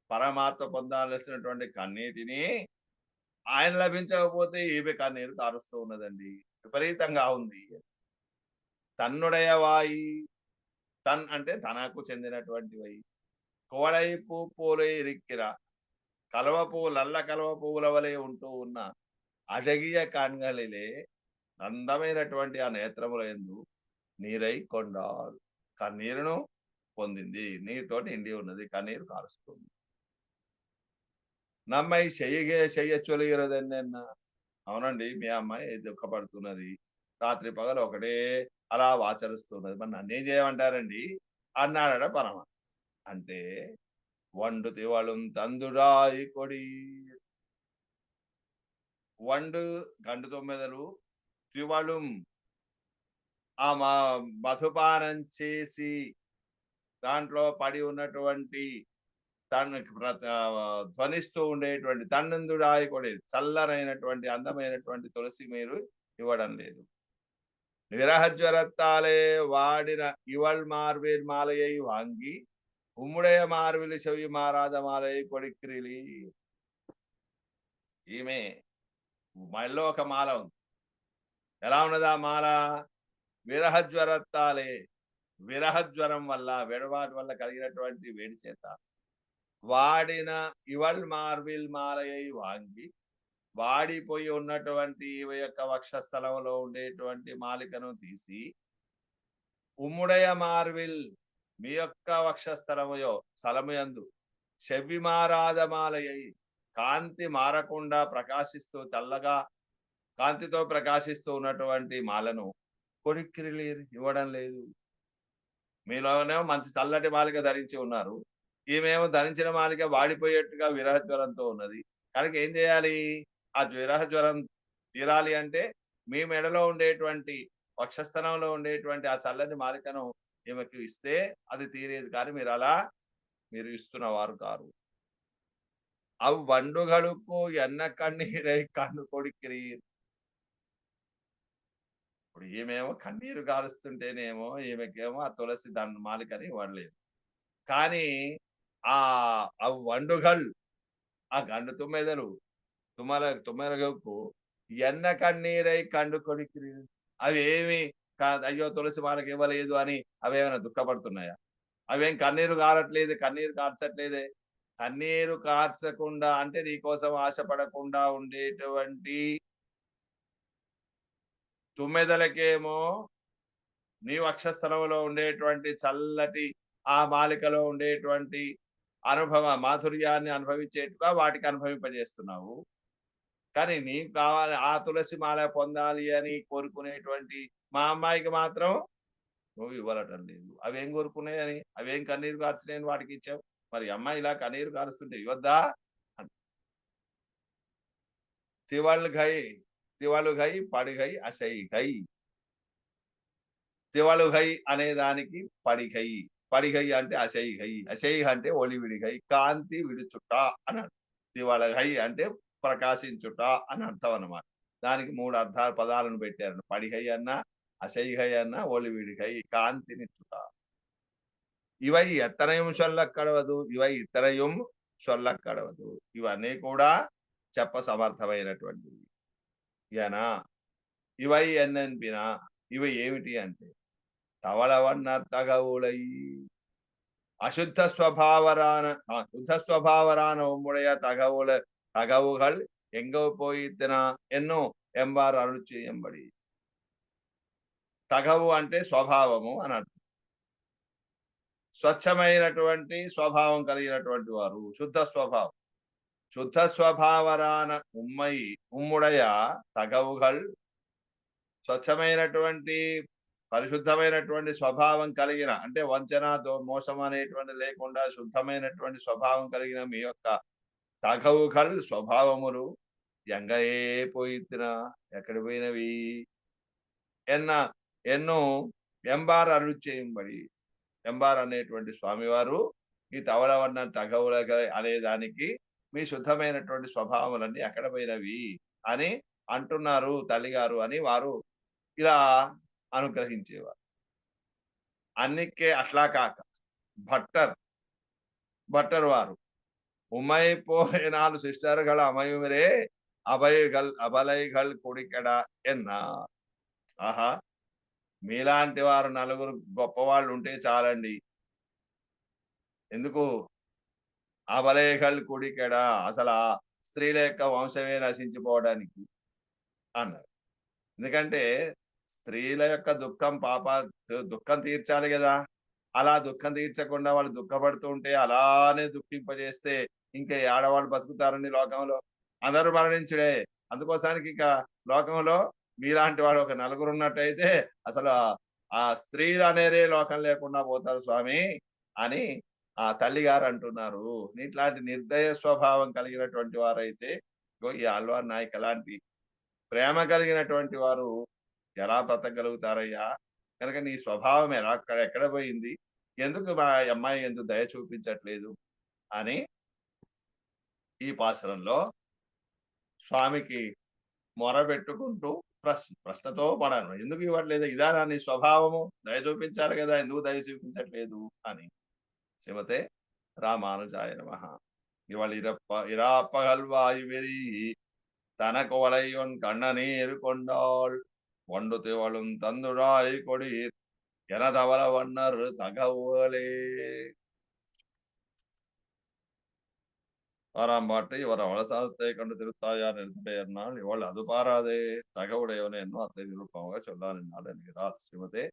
Speaker 1: పరమాత్మ పొందాల్సినటువంటి కన్నీటిని ఆయన లభించకపోతే ఈమె కన్నీరు కారుస్తూ ఉన్నదండి. విపరీతంగా ఉంది. తన్నుడయవాయి, అంటే తనకు చెందినటువంటివి. కోడైపు పూలై రిక్కిర, నల్ల కలవ పువ్వుల వలె ఉంటూ ఉన్న అజగియ కన్గలిలే, అందమైనటువంటి ఆ నేత్రముల యందు నీరై కొండారు, కన్నీరును పొందింది. నీరుతోటి నిండి ఉన్నది, కన్నీరు కారుస్తుంది. నమ్మాయి చెయ్యొచ్చొలిగిరదన్న. అవునండి, మీ అమ్మాయి దుఃఖపడుతున్నది, రాత్రి పగలు ఒకటే అలా వాచరిస్తున్నది, మరి నన్నేం చేయమంటారండి అన్నాడట పరమ. అంటే వండు తివళం తందుడాయి కొడి. వండు గండు తొమ్మిదలు తివళుం ఆ మధుపానం చేసి దాంట్లో పడి ఉన్నటువంటి ధ్వనిస్తూ ఉండేటువంటి తన్నందుడాయి కూడా చల్లనైనటువంటి అందమైనటువంటి తులసి మీరు ఇవ్వడం లేదు. విరహజ్వరత్తాలే వాడిన ఇవళ్ మార్వేల్ మాలయ్య వాంగి ఉమ్ముడయ మార్విలి చెవి మారాధ మాలయ్య కొడిక్కిరిలి. ఈమె మళ్ళీ ఒక మాల ఉంది. ఎలా ఉన్నది ఆ మాల? విరహజ్వరత్తాలే, విరహజ్వరం వల్ల వెడవాటి వల్ల కలిగినటువంటి వేడి చేత వాడిన ఇవళ్ మార్విల్ మాలయ్య వాంగి వాడిపోయి ఉన్నటువంటి ఈమె యొక్క వక్షస్థలంలో ఉండేటువంటి మాలికను తీసి ఉమ్ముడయ మార్విల్ మీ యొక్క వక్షస్థలముయో స్థలముయందు చెవి మారాధమాలయ్య కాంతి మారకుండా ప్రకాశిస్తూ చల్లగా కాంతితో ప్రకాశిస్తూ ఉన్నటువంటి మాలను కొడిక్కిరిలి ఇవ్వడం లేదు. మీలోనేమో మంచి చల్లటి మాలిక ధరించి ఉన్నారు, ఈమెమో ధరించిన మాలిక వాడిపోయేట్టుగా విరహజ్వరంతో ఉన్నది. కనుక ఏం చేయాలి? ఆ విరహజ్వరం తీరాలి అంటే మీ మెడలో ఉండేటువంటి వక్షస్థలంలో ఉండేటువంటి ఆ చల్లని మాలికను ఈమెకు ఇస్తే అది తీరేది. కానీ మీరు ఇస్తున్న వారు కారు. అవి వండుగడుకు ఎన్న కన్నీరై కన్ను కొడిక్కిరి. ఇప్పుడు ఈమెమో కన్నీరు కారుస్తుంటేనేమో ఈమెకేమో ఆ తులసి దాని మాలికని ఇవ్వలేదు. కానీ ఆ వండుగల్ ఆ గండు తుమ్మెదలు తుమ్మెదలకు ఎన్న కన్నీరై కండు కొడిక్కిరి. అవి ఏమి అయ్యో తులసి మాలకు ఇవ్వలేదు అని అవేమైనా దుఃఖపడుతున్నాయా? అవేం కన్నీరు కారట్లేదు, కన్నీరు కార్చట్లేదే. కన్నీరు కార్చకుండా అంటే నీకోసం ఆశపడకుండా ఉండేటువంటి తుమ్మెదలకేమో నీ వక్షస్థలంలో ఉండేటువంటి చల్లటి ఆ మాలికలో ఉండేటువంటి మాధుర్యాన్ని అనుభవించేట్టుగా వాటికి అనుభవింపజేస్తున్నావు. కానీ నీకు కావాలి ఆ తులసి మాల పొందాలి అని కోరుకునేటువంటి మా అమ్మాయికి మాత్రం నువ్వు ఇవ్వరటం లేదు. అవేం కోరుకున్నాయని, అవేం కన్నీరు కార్చినాయని వాటికి ఇచ్చావు. మరి అమ్మాయి ఇలా కన్నీరు కారుస్తుంటే ఇవ్వద్దా? తివళుఘై పడిఘై అశైఘై. తివళుఘై అనే దానికి పడిఘై, పడిఘై అంటే అశైఘై, అశైఘ అంటే ఒలివిడిఘై కాంతి విడుచుట అని అర్థం. తివళఘై అంటే ప్రకాశించుట అని అర్థం అన్నమాట. దానికి 3 పదాలను పెట్టారు. పడిఘై అన్న, అశైఘై అన్న, ఒలివిడిఘై కాంతినిచ్చుట. ఇవై ఎత్తనయం సొల్లక్కడవదు, ఇవై ఇతరయం సొల్లక్కడవదు. ఇవన్నీ కూడా చెప్ప సమర్థమైనటువంటివి. ఇవై ఎన్నెన్పిన ఇవి ఏమిటి అంటే తవళవన్న తగవులై అశుద్ధ స్వభావరాన ఉమ్ముడయ తగవుகள் எங்கோ போயித்தின ఎన్నో ఎంబార్ అరుళి చేయంబడి. తగవు అంటే స్వభావము అని అర్థం. స్వచ్ఛమైనటువంటి స్వభావం కలిగినటువంటి వారు, శుద్ధ స్వభావం. శుద్ధ స్వభావరాన ఉమ్ముడయ తగవుகள் స్వచ్ఛమైనటువంటి పరిశుద్ధమైనటువంటి స్వభావం కలిగిన అంటే వంచన మోసం అనేటువంటి లేకుండా శుద్ధమైనటువంటి స్వభావం కలిగిన మీ యొక్క తగవుகள் స్వభావములు ఎంగరే పోయిన ఎక్కడ పోయినవి ఎన్నో ఎంబార్ అరుళి చేయంబడి. ఎంబార్ అనేటువంటి స్వామివారు ఈ తవళవర్ణ తగవుల అనే దానికి మీ శుద్ధమైనటువంటి స్వభావములన్నీ ఎక్కడ పోయినవి అని అంటున్నారు తల్లిగారు అని వారు ఇలా అనుగ్రహించేవారు. అన్నికే అట్లా కాక భట్టర్ వారు உம்மை போல 4 சிஸ்டர்கள் அமையுமிரே అబలైగల్ కొడికెడ ఎన్నా. ఆహా, మీలాంటి వారు 4 గొప్పవాళ్ళు ఉంటే చాలండి. ఎందుకు అబలైగల్ కొడికెడ, అసలు ఆ స్త్రీల యొక్క వంశమే నశించిపోవడానికి అన్నారు. ఎందుకంటే స్త్రీల యొక్క దుఃఖం తీర్చాలి కదా. అలా దుఃఖం తీర్చకుండా వాళ్ళు దుఃఖపడుతూ ఉంటే అలానే దుఃఖింపజేస్తే ఇంకా ఆడవాళ్ళు బతుకుతారండి లోకంలో? అందరూ మరణించుడే. అందుకోసానికి ఇక లోకంలో మీలాంటి వాడు ఒక 4 ఉన్నట్టయితే అసలు ఆ స్త్రీలు అనేరే లోకం లేకుండా పోతారు స్వామి అని ఆ తల్లిగారు అంటున్నారు. ఇట్లాంటి నిర్దయ స్వభావం కలిగినటువంటి వారైతే ఈ ఆళ్వార్ నాయక్ లాంటి ప్రేమ కలిగినటువంటి వారు ఎలా బ్రతకగలుగుతారయ్యా? కనుక నీ స్వభావం ఎక్కడ పోయింది? ఎందుకు మా అమ్మాయి ఎందుకు దయ చూపించట్లేదు అని ఈ పాసురంలో స్వామికి మొరబెట్టుకుంటూ ప్రశ్నతో పడాను. ఎందుకు ఇవ్వట్లేదు? ఇదానా నీ స్వభావము? దయ చూపించారు కదా, ఎందుకు దయ చూపించట్లేదు అని. శ్రీమతే రామానుజాయ నమః. இவள் இராப்பகல்வாய் வெறி தனக்கு வளையொன் கண்ணநீர் கொண்டாள் ஒண்டு திவளும் தந்துழாய் கொடீர் எனதவர வண்ணர் தகவலே. ஆறாம் பாட்டு. இவர் அவலசாதத்தை கண்டு திருத்தாயார் நிறுத்தையர்னால் இவள் அது பாராதே தகவுடையவனே என்னும் அத்தை நிரூபமாக சொல்லான் என்னால் என்கிறார். ஸ்ரீமதே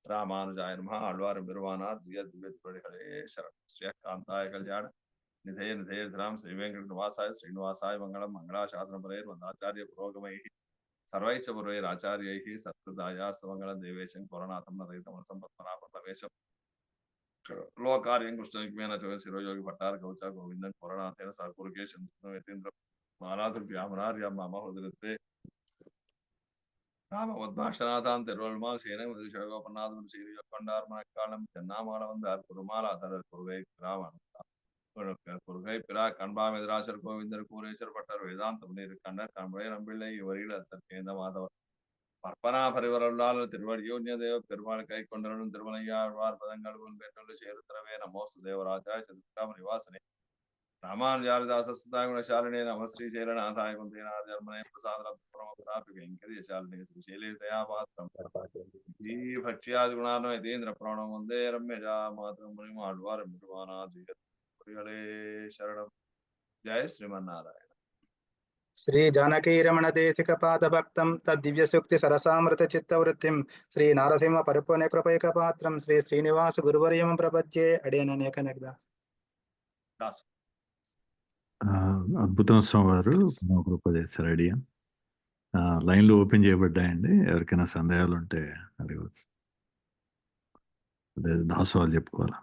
Speaker 1: ராமானுஜாய நமः. ஆழ்வாரும் பெருமானார் ஜிய திவ்ய திருவடிகளே சரணம். ஸ்ரீ காந்தாய கல்யாண நிதய நிதயர்திராம் ஸ்ரீ வெங்கட நிவாசாய ஸ்ரீனிவாசாய மங்களம் மங்களாசாசன பரைர் வந்தாச்சாரிய புரோகமைः सर्वैश्च पूर्वैराचार्यैः सत्कृतायास्तमङ्गलं देवेशं पुरनाथं नदयितमसं पद्मनाभं नवेशं लोकार्यं कृष्णविज्ञान शिरोयोगी भट्टार गौच गोविंदन पुरनाथेन सर्पुरुकेश यतीन्द्र मालातुर्भ्यामनार्यं मम हृदयते ராமபத்மாஷநாதான் திருவள்ளுமால் சேனை முதல் ஷடகோபநாதன் சீரிய கொண்டார் மணக்காலம் தென்னாமால வந்தார் குருமால் அதர் குருவை ராமன் குருகை பிறா கண்பாம் எதிராசர் கோவிந்தர் கூரேஸ்வர் பட்டர் வேதாந்த முனிர் கண்டர் கண்புடைய நம்பிள்ளை இவரில் அத்தற்கேந்த மாதவர் பற்பனா பரிவரல்லால் திருவடியோன்ய தேவ பெருமாள் கை கொண்டனும் திருமலையாழ்வார் பதங்கள் பெற்றுள்ள சேருத்திரவே நமோஸ்து தேவராஜாய சதுர்காம நிவாசனே ராமானுஜாரிதாசாலினே நமஸ்ரீ சேரநாதாய குந்தேனார்மனே பிரசாதரபி வெங்கரியசாலினே ஸ்ரீசைலே தயாபாத்திரம் భక్త్యాది గుణాలను యతీంద్ర ప్రాణం వందే రమ్యజా మాత్రం మునిమాళ్వారు మిరువానాథే శరణం. జయ శ్రీమన్నారాయణ.
Speaker 2: శ్రీ జానకీ రమణ దేశిక పాద భక్తం తద్దివ్య సూక్తి సరసామృత చిత్తవృత్తిం శ్రీ నారసింహ పరిపూర్ణ కృపైక పాత్రం శ్రీ శ్రీనివాస గురువర్యం ప్రపద్యే అడేననేక
Speaker 1: దాస్.
Speaker 3: అద్భుతం స్వామివారు కృప చేశారు. అడియా లైన్లు ఓపెన్ చేయబడ్డాయండి. ఎవరికైనా సందేహాలు ఉంటే అడగవచ్చు. అదే దాసవాళ్ళు చెప్పుకోవాలా.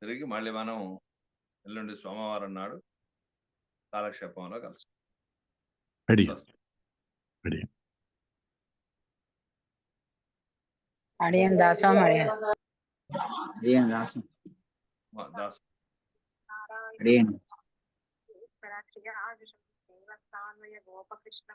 Speaker 1: తిరిగి మళ్ళీ మనం ఎల్లుండి సోమవారం నాడు కాలక్షేపంలో కలుసు.
Speaker 4: అడియన్ దాసం
Speaker 1: దాస్
Speaker 4: గోపకృష్ణ